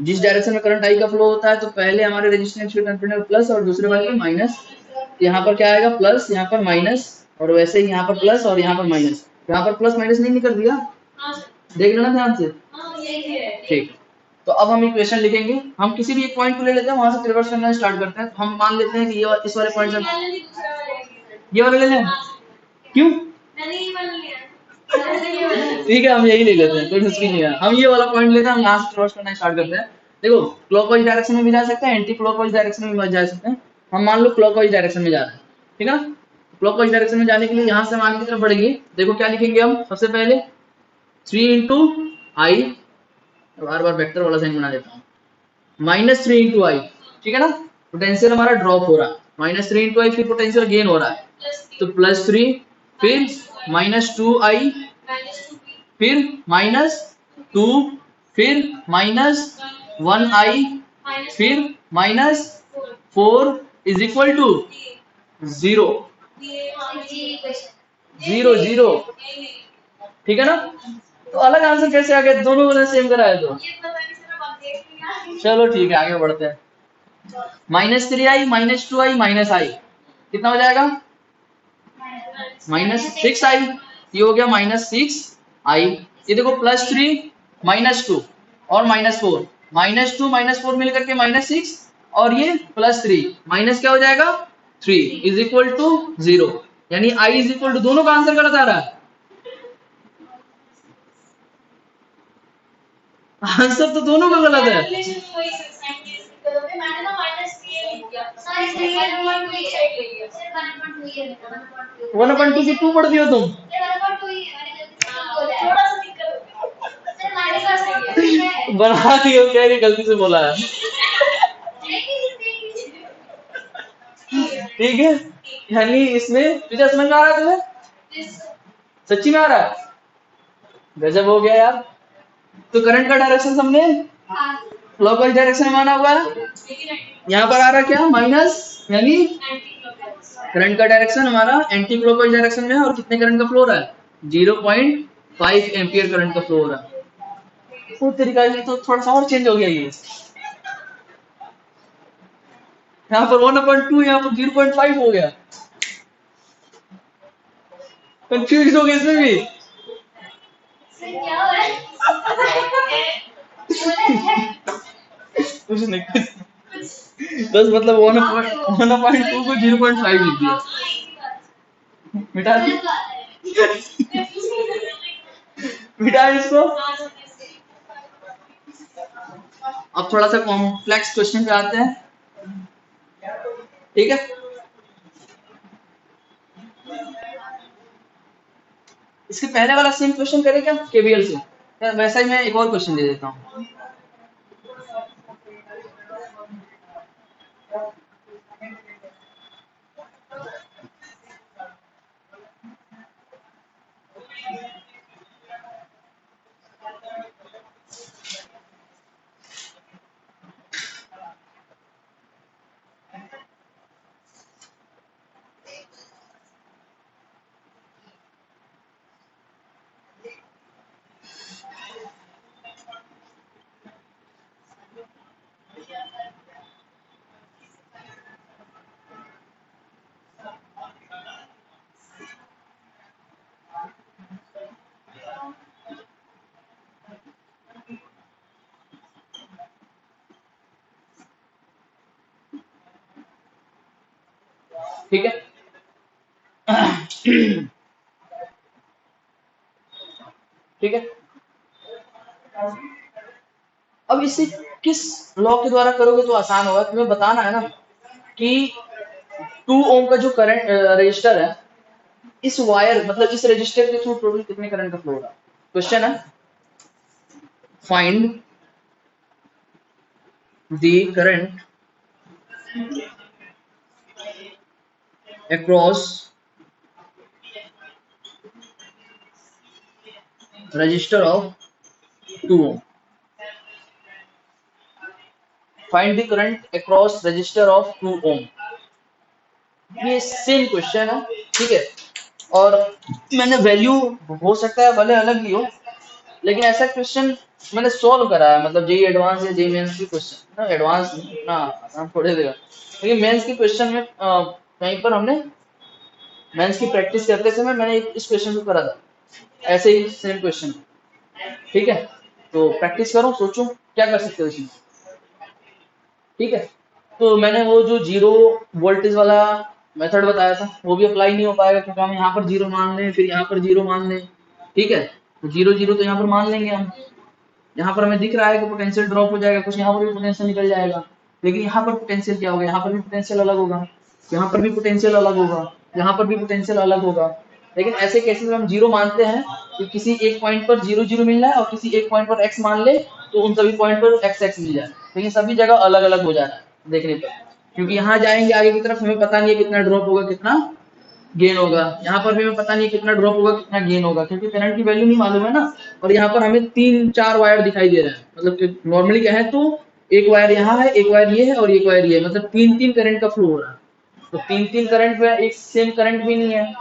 A: जिस डायरेक्शन में करंट आई का फ्लो होता है तो पहले हमारे रेजिस्टेंस के टर्मिनल प्लस और दूसरे वाले में माइनस, यहाँ पर क्या आएगा प्लस, यहाँ पर माइनस, और वैसे ही यहाँ पर प्लस और यहाँ पर माइनस। यहाँ पर प्लस माइनस नहीं निकल दिया, देख लेना ध्यान से। ठीक, तो अब हम इक्वेशन लिखेंगे। हम किसी भी एक पॉइंट को ले लेते हैं, वहां से रिवर्स करना स्टार्ट करते हैं। हम मान लेते हैं कि ये इस वाले पॉइंट से ये वाले ले लें। क्यों? ठीक है, हम यही ले लेते हैं, कोई मुश्किल नहीं है। हम ये वाला पॉइंट लेते हैं, हम यहाँ से क्रॉस करना स्टार्ट करते हैं। देखो क्लॉकवाइज डायरेक्शन में भी जा सकते हैं, एंटी क्लॉकवाइज डायरेक्शन में भी जा सकते हैं। हम मान लो क्लॉकवाइज डायरेक्शन में जा रहे हैं, ठीक है ना। क्लॉकवाइज डायरेक्शन में जाने के लिए यहाँ से हम आगे की तरफ बढ़ेंगे। देखो क्या लिखेंगे हम सबसे पहले, 3 इंटू आई, बार बार वेक्टर वाला साइन बना देता हूँ, माइनस 3 इंटू आई, ठीक है ना। पोटेंशियल हमारा ड्रॉप हो रहा है, माइनस 3 इंटू आई, फिर पोटेंशियल गेन हो रहा है, तो प्लस 3, फिर माइनस 2 आई, फिर माइनस 2, फिर माइनस 1 आई, फिर माइनस 4 इज इक्वल टू 0, 0 0, ठीक है ना। तो अलग आंसर कैसे आ गया, दोनों को सेम कराया तो। चलो ठीक है, आगे बढ़ते हैं। माइनस 3 आई, माइनस 2 आई, माइनस आई, कितना हो जाएगा, माइनस 6 आई। ये हो गया माइनस 6 आई। ये देखो प्लस 3, माइनस 2 और माइनस 4, माइनस 2 माइनस 4 मिलकर के माइनस 6, और ये प्लस 3, माइनस क्या हो जाएगा 3 इज इक्वल टू 0, यानी आई इज इक्वल टू, दोनों का आंसर गलत आ रहा है। आंसर तो दोनों का गलत है। 1/2 की 2 पढ़ दियो तुम। बना दियो, कह रही गलती से बोला है। ठीक है, यानी इसमें तुझे समझ में आ रहा है, तुम्हें सच्ची में आ रहा है, गजब हो गया यार। तो करंट का डायरेक्शन हमने क्लॉकवाइज डायरेक्शन में माना हुआ है। यहाँ पर आ रहा क्या, माइनस, यानी करंट का डायरेक्शन हमारा एंटी क्लॉकवाइज डायरेक्शन में है। और कितने करंट का फ्लो हो रहा है, 0.5 एम्पियर करंट का फ्लो हो रहा है। वो तरीका ये तो थोड़ा सा और चेंज हो गया ये, यहाँ पर 1/2, यहाँ पर 0.5 हो गया। कंफ्यूज हो गए इसमें भी। कुछ नहीं, बस मतलब 1/2 को 0.5 लिख दिया, मिटा दी, मिटा इसको। अब थोड़ा सा कॉम्प्लेक्स क्वेश्चन पे आते हैं, ठीक है। इसके पहले वाला सेम क्वेश्चन करें क्या केवीएल से, वैसा ही मैं एक और क्वेश्चन दे देता हूँ। ठीक है, ठीक है। अब इसे किस लॉ के द्वारा करोगे तो आसान होगा, तुम्हें बताना है ना कि 2 ओम का जो करंट रजिस्टर है, इस वायर मतलब इस रजिस्टर के थ्रू टोटल कितने करंट का फ्लो हो रहा है। क्वेश्चन है, find the current across register of 2 ohm. Find the current across register of 2 ohm. ये सेम क्वेश्चन है, ठीक है। और मैंने वैल्यू हो सकता है भले अलग ही हो, लेकिन ऐसा क्वेश्चन मैंने सॉल्व करा है, मतलब जेई एडवांस या जेई मेंस की क्वेश्चन ना, एडवांस ना थोड़े देगा, लेकिन मेंस के क्वेश्चन में कहीं पर हमने मेंस की प्रैक्टिस करते समय मैंने इस क्वेश्चन को करा था, ऐसे ही सेम क्वेश्चन। ठीक है, तो प्रैक्टिस करो, सोचो क्या कर सकते हो इसमें। ठीक है, तो मैंने वो जो जीरो वोल्टेज वाला मेथड बताया था वो भी अप्लाई नहीं हो पाएगा, क्योंकि हम यहाँ पर जीरो मान लें, फिर यहाँ पर जीरो मान लें। ठीक है, तो जीरो जीरो तो यहाँ पर मान लेंगे हम। यहाँ पर हमें दिख रहा है कि पोटेंशियल ड्रॉप हो जाएगा, कुछ यहाँ पर भी पोटेंशियल निकल जाएगा, लेकिन यहाँ पर पोटेंशियल क्या होगा, यहाँ पर भी पोटेंशियल अलग होगा, यहाँ पर भी पोटेंशियल अलग होगा, यहाँ पर भी पोटेंशियल अलग होगा। लेकिन ऐसे केसेस में हम जीरो मानते हैं कि किसी एक पॉइंट पर जीरो जीरो मिल रहा है और किसी एक पॉइंट पर एक्स मान ले तो उन सभी पॉइंट पर एक्स एक्स मिल जाए, लेकिन सभी जगह अलग अलग हो जा रहा है देखने पर, क्योंकि यहाँ जाएंगे आगे की तरफ हमें पता नहीं है कितना ड्रॉप होगा कितना गेन होगा, यहाँ पर भी हमें पता नहीं है कितना ड्रॉप होगा कितना गेन होगा, क्योंकि करंट की वैल्यू नहीं मालूम है ना। और यहाँ पर हमें 3-4 वायर दिखाई दे रहा है, मतलब कि नॉर्मली क्या है, तो एक वायर यहाँ है, एक वायर ये है और एक वायर ये है, मतलब 3-3 करंट का फ्लो हो रहा है। तो 3-3 करंट में एक सेम करंट भी नहीं है।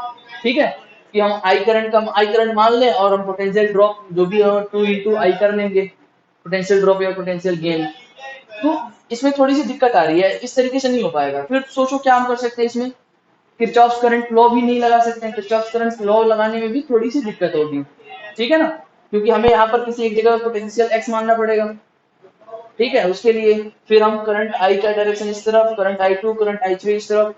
A: ठीक है, कि हम आई करंट मान लें और हम पोटेंशियल ड्रॉप जो भी हो 2 इंटू आई कर लेंगे, पोटेंशियल ड्रॉप या पोटेंशियल गेन। तो इसमें थोड़ी सी दिक्कत आ रही है, इस तरीके से नहीं हो पाएगा। फिर सोचो क्या हम कर सकते हैं इसमें, किरचॉफ करंट लॉ भी नहीं लगा सकते हैं, किरचॉफ करंट लॉ लगाने में भी थोड़ी सी दिक्कत होगी। ठीक है ना, क्योंकि हमें यहाँ पर किसी एक जगह पोटेंशियल एक्स मानना पड़ेगा। ठीक है, उसके लिए फिर हम करंट आई का डायरेक्शन इस तरफ, current I two, current I three इस तरफ,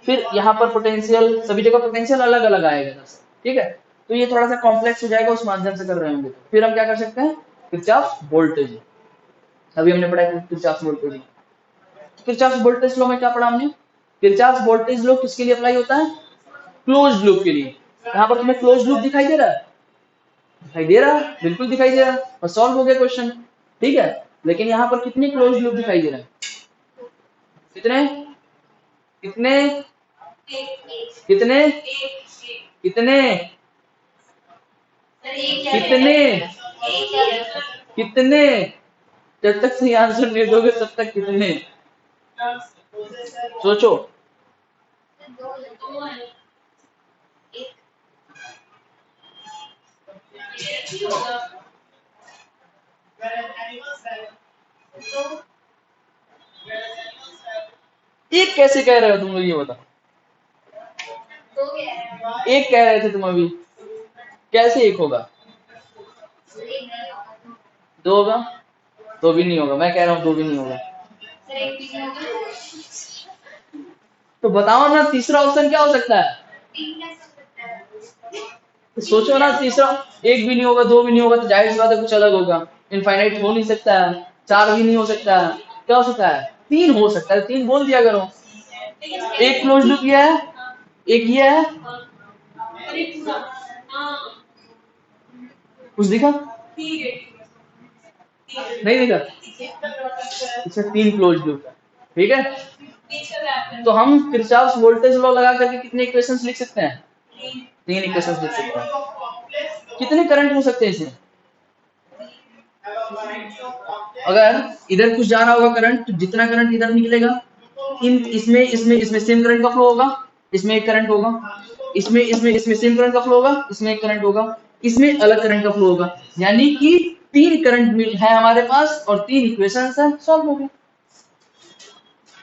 A: फिर यहाँ पर पोटेंशियल सभी जगह पोटेंशियल अलग अलग आएगा। ठीक है, तो ये थोड़ा सा कॉम्प्लेक्स हो जाएगा उस माध्यम से कर रहे होंगे। तो फिर हम क्या कर सकते हैं, किरचॉफ वोल्टेज, अभी हमने पढ़ा Kirchhoff voltage. Kirchhoff voltage law में क्या पढ़ा हमने, किरचॉफ वोल्टेज लॉ किसके लिए अप्लाई होता है, क्लोज्ड लूप के लिए। यहाँ पर तुम्हें क्लोज्ड लूप दिखाई दे रहा है, दिखाई दे रहा है, बिल्कुल दिखाई दे रहा है, और सॉल्व हो गया क्वेश्चन। ठीक है, लेकिन यहाँ पर कितने क्लोज्ड लूप दिखाई दे रहे हैं, कितने कितने कितने कितने कितने कितने, जब तक सही आंसर नहीं दोगे तब तक कितने, सोचो। एक कैसे कह रहे हो तुम लोग, ये बताओ। एक कह रहे थे तुम अभी, कैसे एक होगा, दो होगा, तो भी नहीं होगा, मैं कह रहा हूँ दो भी नहीं होगा। तो बताओ ना तीसरा ऑप्शन क्या हो सकता है, सोचो ना, तीसरा एक भी नहीं होगा, दो भी नहीं होगा, तो जाहिर सी बात है कुछ अलग होगा, इनफाइनाइट हो नहीं सकता है, चार भी नहीं हो सकता है, क्या हो सकता है, तीन हो सकता है, तीन बोल दिया करो। एक क्लोज लूप ये है, एक ये है, कुछ दिखा नहीं दिखा, अच्छा तीन क्लोज लूप है। ठीक है, तो हम किरचॉफ वोल्टेज लॉ लगा करके कितने इक्वेशंस लिख सकते हैं, तीन इक्वेशंस लिख सकते हैं। कितने करंट हो सकते हैं इसमें, अगर इधर कुछ जा रहा होगा करंट, जितना करंट इधर निकलेगा इन इसमें इसमें इसमें सेम करंट का फ्लो होगा, इसमें एक करंट होगा, इसमें इसमें इसमें सेम करंट का फ्लो होगा, इसमें एक करंट होगा, इसमें अलग करंट का फ्लो होगा, यानी कि तीन करंट है हमारे पास और तीन इक्वेशंस है, सॉल्व हो गए।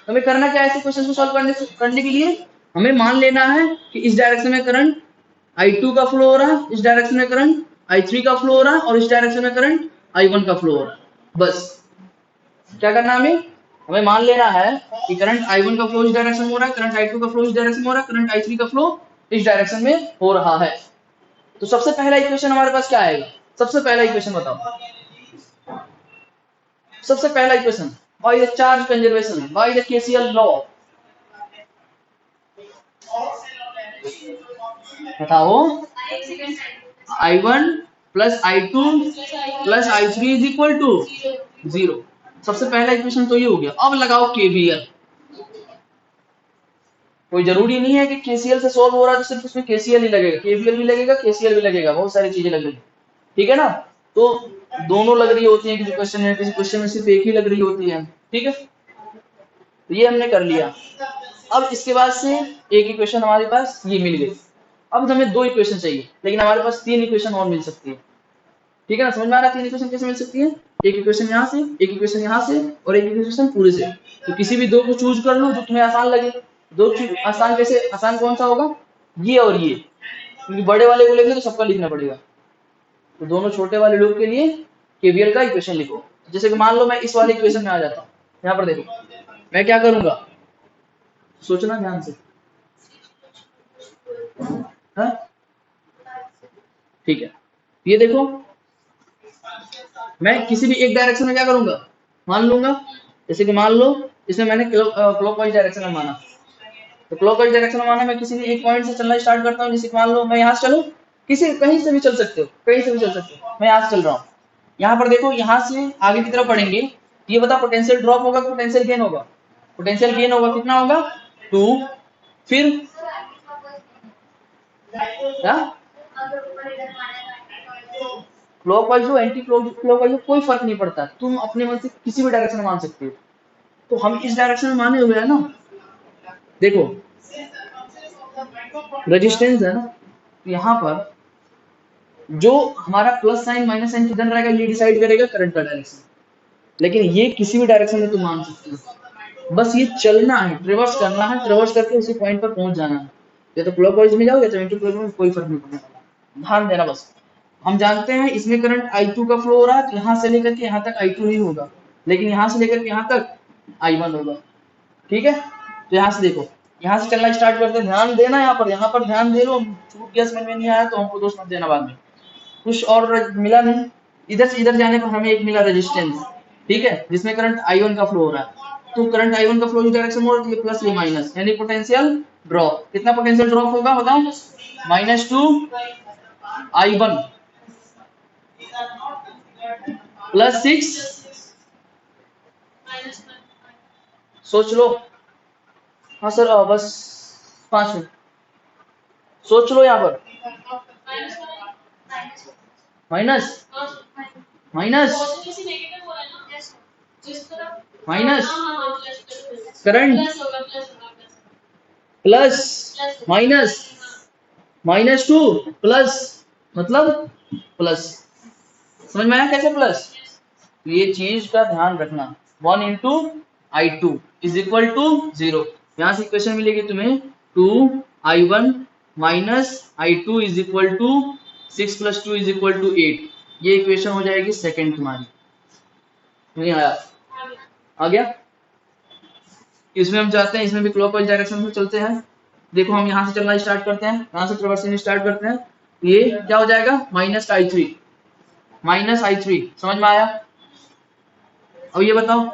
A: हमें करना क्या है ऐसे क्वेश्चन को सॉल्व करने के लिए, हमें मान लेना है कि इस डायरेक्शन में करंट I2 का फ्लो हो रहा है, इस डायरेक्शन में करंट I3 का फ्लो हो रहा है और इस डायरेक्शन में करंट I1 का फ्लो हो रहा है। बस क्या करना है, हमें मान लेना है कि करंट I1 का फ्लो इस डायरेक्शन में हो रहा है, करंट I2 का फ्लो इस डायरेक्शन में हो रहा है, करंट I3 का फ्लो इस डायरेक्शन में हो रहा है। तो सबसे पहला इक्वेशन हमारे पास क्या आएगा, सबसे पहला इक्वेशन बताओ, सबसे पहला equation by the charge conservation, by the KCL law, बताओ। I1 plus I2 plus I3 is equal to 0। सबसे पहला इक्वेशन तो ये हो गया। अब लगाओ KVL। कोई जरूरी नहीं है कि KCL से सॉल्व हो रहा है तो सिर्फ उसमें KCL ही लगेगा, KVL भी लगेगा, KCL भी लगेगा, बहुत सारी चीजें लगेगी। ठीक है ना, तो दोनों लग रही होती है, किसी क्वेश्चन में किसी क्वेश्चन में सिर्फ एक ही लग रही होती है। ठीक है, तो ये हमने कर लिया। अब इसके बाद से एक इक्वेशन हमारे पास ये मिल गई। अब हमें दो इक्वेशन चाहिए, लेकिन हमारे पास तीन इक्वेशन और मिल सकती है। ठीक है ना, समझ में आ रहा है तीन इक्वेशन कैसे मिल सकती है, एक इक्वेशन यहाँ से, एक इक्वेशन यहाँ से और एक इक्वेशन पूरे से। तो किसी भी दो को चूज कर लो जो तुम्हें आसान लगे। दो चीज आसान, कैसे आसान कौन सा होगा, ये और ये, क्योंकि बड़े वाले को लेंगे तो सबका लिखना पड़ेगा। तो दोनों छोटे वाले लूप के लिए केवीएल का इक्वेशन लिखो। जैसे कि मान लो मैं इस वाले इक्वेशन में आ जाता हूँ, यहाँ पर देखो मैं क्या करूंगा, सोचना ध्यान से। हाँ ठीक है, ये देखो मैं किसी भी एक डायरेक्शन में क्या करूंगा, मान लूंगा। जैसे कि मान लो इसमें मैंने क्लॉकवाइज डायरेक्शन में माना, तो क्लॉकवाइज डायरेक्शन में माना, मैं किसी भी एक पॉइंट से चलना स्टार्ट करता हूँ। जैसे कि मान लो मैं यहाँ से चलूँ, किसी कहीं से भी चल सकते हो, कहीं से भी चल सकते हो, मैं यहाँ से चल रहा हूँ। यहाँ पर देखो, यहाँ से आगे की तरफ बढ़ेंगे, ये बता पोटेंशियल ड्रॉप होगा, पोटेंशियल गेन होगा, पोटेंशियल गेन होगा, कितना होगा 2, फिर क्या क्लॉकवाइज हो एंटी क्लॉकवाइज हो कोई फर्क नहीं पड़ता, तुम अपने मन से किसी भी डायरेक्शन में मान सकते हो। तो हम इस डायरेक्शन में माने हुए हैं ना, देखो रेजिस्टेंस है ना, तो यहाँ पर जो हमारा प्लस साइन माइनस साइन किधर रहेगा, ये डिसाइड करेगा करंट का डायरेक्शन। लेकिन ये किसी भी डायरेक्शन में तुम मान सकते हो, बस ये चलना है, ट्रेवर्स करना है, ट्रेवर्स करके उसी पॉइंट पर पहुंच जाना है। या तो क्लॉकवाइज में जाओ या तो एंटी क्लॉकवाइज में, कोई फर्क नहीं पड़ने वाला, ध्यान देना बस। हम जानते हैं इसमें करंट I2 का फ्लो हो रहा है, तो यहाँ से लेकर के यहाँ तक I2 ही होगा, लेकिन यहाँ से लेकर के यहाँ तक I1 होगा। ठीक है, तो यहाँ से देखो, यहाँ से चलना स्टार्ट करते हैं, ध्यान देना यहाँ पर ध्यान दे लो। छूट गया समझ में नहीं आया तो हमको दोष मत देना बाद में। कुछ और मिला नहीं, इधर से इधर जाने पर हमें एक मिला रेजिस्टेंस, ठीक है, जिसमें करंट I1 का फ्लो हो रहा है। तो करंट I1 का फ्लो इस डायरेक्शन में हो रहा है, प्लस ये माइनस, यानी पोटेंशियल ड्रॉप। कितना पोटेंशियल ड्रॉप होगा बताओ, -2 I1 प्लस 6, सोच लो। हाँ सर बस 5 मिनट सोच लो। यहाँ पर minus minus minus current plus minus -2 plus, मतलब प्लस, समझ में आया कैसे प्लस। ये चीज का ध्यान रखना, 1 into I2 is equal to 0। यहाँ से इक्वेशन मिलेगी तुम्हें 2I1 minus I2 is equal to 6 plus 2 is equal to 8। ये इक्वेशन हो जाएगी सेकंड तुम्हारी। नहीं आया, आ गया। इसमें हम चाहते हैं, इसमें भी क्लॉकवाइज डायरेक्शन में चलते हैं। देखो हम यहाँ से चलना स्टार्ट करते हैं, यहाँ से ट्रैवर्सिंग स्टार्ट करते हैं, ये क्या हो जाएगा -I3, समझ में आया। अब ये बताओ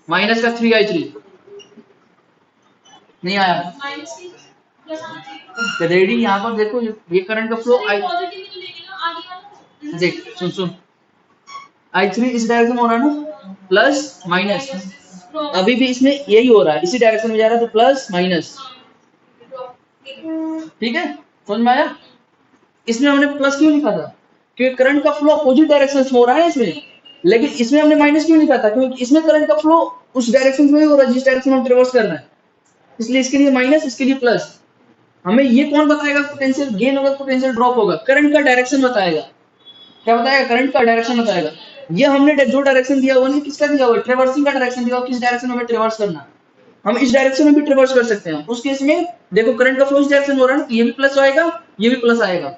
A: माइनस का 3I3 नहीं आया रेडी। यहाँ पर देखो ये करंट का फ्लो देख, सुन I3 इस डायरेक्शन में हो रहा है ना, प्लस माइनस, अभी भी इसमें यही हो रहा है, इसी डायरेक्शन में जा रहा है, तो प्लस माइनस, ठीक है, समझ में आया। इसमें हमने प्लस क्यों लिखा था, क्योंकि करंट का फ्लो अपोजिट डायरेक्शन में हो रहा है इसमें। लेकिन इसमें हमने माइनस क्यों लिखा था, क्योंकि इसमें करंट का फ्लो उस डायरेक्शन में हो रहा है जिस डायरेक्शन में हम ट्रेवर्स कर रहे हैं, इसलिए इसके लिए माइनस, इसके लिए प्लस। हमें ये कौन बताएगा पोटेंशियल गेन होगा, पोटेंशियल ड्रॉप होगा, करंट का डायरेक्शन बताएगा। क्या बताएगा, करंट का डायरेक्शन बताएगा। ये हमने जो डायरेक्शन दिया हुआ, किसका दिया हुआ, ट्रेवर्सिंग का डायरेक्शन दिया हुआ, किस डायरेक्शन में हमें ट्रेवर्स करना है। हम इस डायरेक्शन में भी ट्रेवर्स कर सकते हैं। उस केस में देखो करंट का फ्लो इस डायरेक्शन में हो रहा है, ये भी प्लस आएगा, ये भी प्लस आएगा।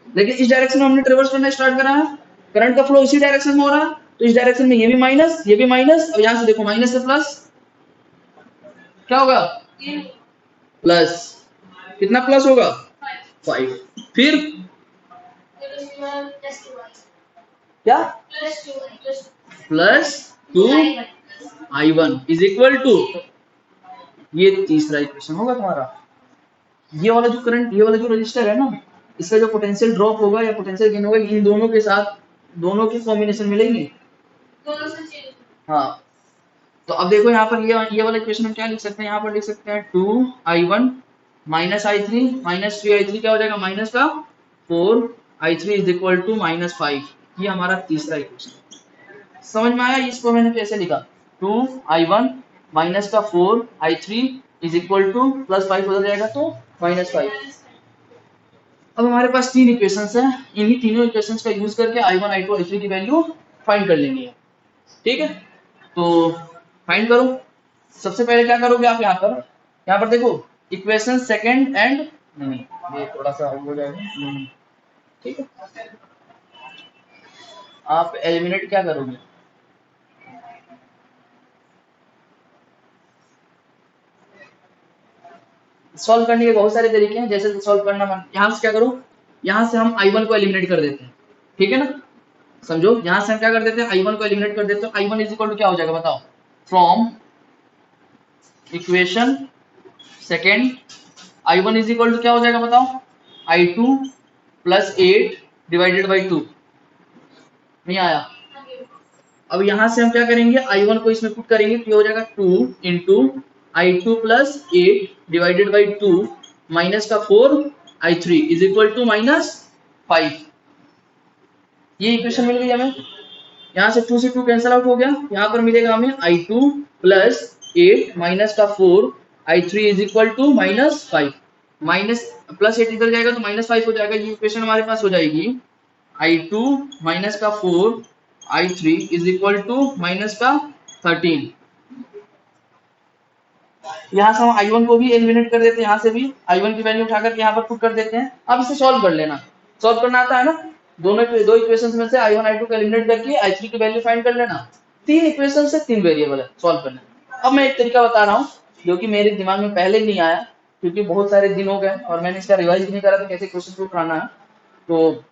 A: लेकिन इस डायरेक्शन में हमने ट्रेवर्स करना स्टार्ट करा है, करंट का फ्लो इसी डायरेक्शन में हो रहा है, तो इस डायरेक्शन में ये भी माइनस, ये भी माइनस, और यहाँ से देखो माइनस से प्लस क्या होगा, प्लस। कितना प्लस होगा, 5। फिर क्या, +2I1 इज इक्वल टू, ये तीसरा इक्वेशन होगा तुम्हारा। ये वाला जो करंट, ये वाला जो रजिस्टर है ना, इसका जो पोटेंशियल ड्रॉप होगा या पोटेंशियल गेन होगा, इन दोनों के साथ, दोनों की कॉम्बिनेशन मिलेगी। हाँ, तो अब देखो यहाँ पर ये वाला इक्वेशन हम क्या लिख सकते हैं, यहाँ पर लिख सकते हैं 2I1 minus I3 minus 3I3 क्या हो जाएगा, माइनस का 4I3 इज इक्वल टू -5। ये हमारा तीसरा इक्वेशन। समझ में आया इसको मैंने कैसे लिखा, 2I1 माइनस का 4I3 इज इक्वल टू +5 हो जाएगा तो -5। अब हमारे पास 3 इक्वेशंस हैं, इन्हीं तीनों इक्वेशंस का यूज करके I1 I2 I3 की वैल्यू फाइंड कर लेंगे। ठीक है, तो फाइंड करो। सबसे पहले क्या करोगे आप, यहाँ पर यहाँ पर देखो इक्वेशन सेकंड एंड, नहीं ये थोड़ा सा हो जाएगा, ठीक है। आप एलिमिनेट क्या करोगे, सॉल्व करने के बहुत सारे तरीके हैं, जैसे सॉल्व करना मन, यहाँ से क्या करो, यहाँ से हम I1 को एलिमिनेट कर देते हैं, ठीक है ना, समझो यहाँ से हम क्या कर देते हैं, I1 को एलिमिनेट कर देते हैं, I1 इज इक्वल टू क्या हो जाएगा बताओ, from equation second I1 is equal to क्या हो जाएगा बताओ, I2 प्लस 8 डिवाइडेड बाई 2, नहीं आया। अब यहाँ से हम क्या करेंगे, I1 को इसमें पुट करेंगे तो हो जाएगा 2 into I2 plus 8 divided by 2 minus का 4 I3 is equal to minus 5। ये इक्वेशन मिल गई हमें, यहाँ से 2 से 2 कैंसिल आउट हो गया, यहाँ पर मिलेगा हमें I2 प्लस 8 माइनस का 4 I3 is equal to minus 5, minus plus 8 इधर जाएगा तो माइनस 5 हो जाएगा, ये इक्वेशन हमारे पास हो जाएगी I2 माइनस का 4 I3 is equal to minus का 13। यहाँ से हम I1 को भी एलिमिनेट कर देते हैं, यहाँ से भी I1 की वैल्यू उठाकर यहाँ पर पुट कर देते हैं। अब इसे सॉल्व कर लेना, सॉल्व करना आता है ना, दोनों दो इक्वेशंस में से I1 I2 को एलिमिनेट करके I3 की वैल्यू फाइंड कर लेना। 3 इक्वेशन से 3 वेरिएबल है सॉल्व करने। अब मैं एक तरीका बता रहा हूँ जो कि मेरे दिमाग में पहले नहीं आया, क्योंकि बहुत सारे दिन हो गए और मैंने इसका रिवाइज नहीं करा था कैसे क्वेश्चन को उठाना है। तो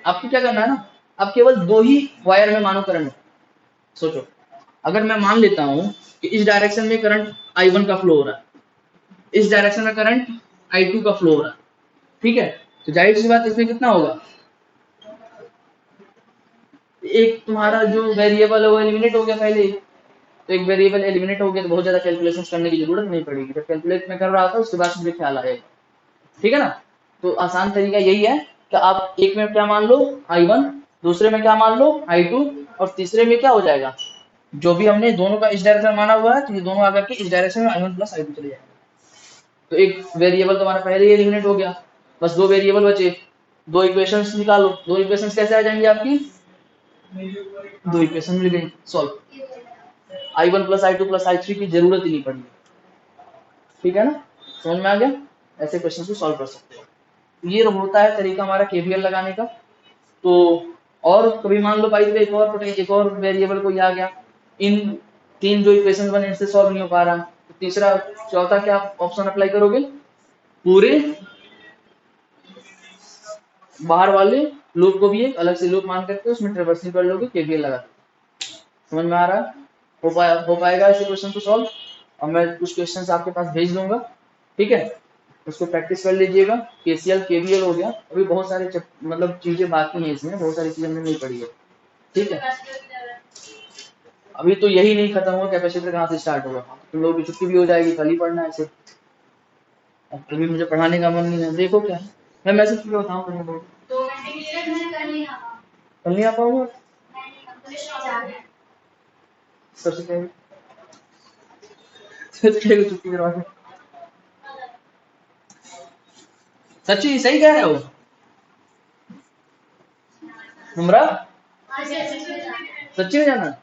A: आपको क्या करना है ना, आप केवल 2 ही वायर में मानो करंट सोचो। अगर मैं मान लेता हूं कि इस डायरेक्शन में करंट I1 का फ्लो हो रहा है, इस डायरेक्शन में करंट I2 का फ्लो हो रहा है, ठीक है, तो जाहिर सी बात इसमें कितना होगा, एक तुम्हारा जो वेरिएबल है वो एलिमिनेट हो गया पहले ही, तो एक वेरिएबल एलिमिनेट हो गया तो बहुत ज्यादा कैलकुलेशन करने की जरूरत नहीं पड़ेगी। जब कैलकुलेट में कर रहा था उसके बाद मुझे ख्याल आएगा, ठीक है ना। तो आसान तरीका यही है कि आप एक में क्या मान लो I1, दूसरे में क्या मान लो I2 और तीसरे में क्या हो जाएगा, जो भी हमने दोनों का इस डायरेक्शन माना हुआ है तो ये दोनों आकर के इस डायरेक्शन में I1 प्लस I2 चले जाएंगे। तो एक वेरिएबल तुम्हारा पहले ही एलिमिनेट हो गया, बस 2 वेरिएबल बचे, 2 इक्वेशंस निकालो। 2 इक्वेशंस कैसे आ जाएंगी आपकी, 2 इक्वेशन मिल गई, solve. I1 plus I2 plus I3 की जरूरत ही नहीं पड़ी, ठीक है ना, समझ में आ गया। ऐसे क्वेश्चन को सॉल्व कर सकते हो। ये होता है तरीका हमारा KVL लगाने का। तो और कभी मान लो भाई एक और वेरिएबल कोई आ गया, इन 3 जो इक्वेशन बने इनसे सॉल्व नहीं हो पा रहा, तो तीसरा चौथा क्या ऑप्शन अप्लाई करोगे, पूरे बाहर वाले लूप को भी एक अलग से लूप मान करके उसमें ट्रेवर्सिंग कर लोगे KVL लगा। समझ में आ रहा है, हो पाएगा ऐसे क्वेश्चन को सॉल्व। और मैं कुछ क्वेश्चन आपके पास भेज दूंगा, ठीक है, उसको प्रैक्टिस कर लीजिएगा। KCL KVL हो गया, अभी बहुत सारे मतलब चीजें बाकी हैं, इसमें बहुत सारी चीजें हमने नहीं पढ़ी है, ठीक है। अभी तो यही नहीं खत्म हुआ कैपेसिटर कहाँ से स्टार्ट होगा, तुम लोगों की छुट्टी भी हो जाएगी, कल ही पढ़ना है इसे। अब कभी मुझे पढ़ाने का मन नहीं है, देखो क्या मैं मैसेज करके बताऊँ कल नहीं आ पाऊंगा, सबसे पहले छुट्टी करवा के। सच्ची सही कह रहे हो नुमरा, सच्ची में जाना,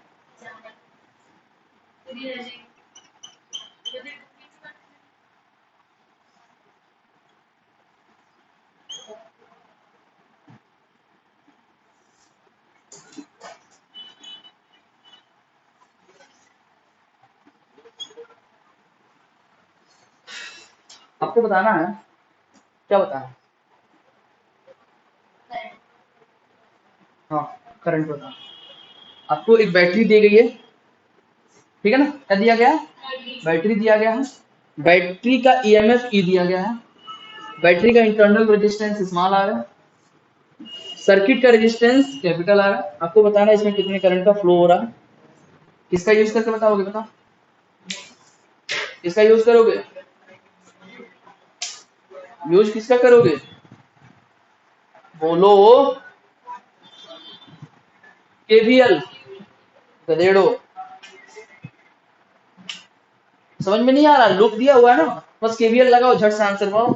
A: आपको बताना है, क्या बताना है, हाँ करंट बताना। आपको एक बैटरी दी गई है, ठीक है ना, क्या दिया गया, बैटरी दिया गया है, बैटरी का EMF E दिया गया है, बैटरी का इंटरनल रेजिस्टेंस स्मॉल आ रहा है, सर्किट का रेजिस्टेंस कैपिटल आ रहा है। आपको बताना है इसमें कितने करंट का फ्लो हो रहा है, किसका यूज करके बताओगे, बताओ किसका यूज करोगे, यूज किसका करोगे, बोलो KVL, गधेड़ो समझ में नहीं आ रहा, लूप दिया हुआ है ना, बस KVL लगाओ झट से आंसर पाओ।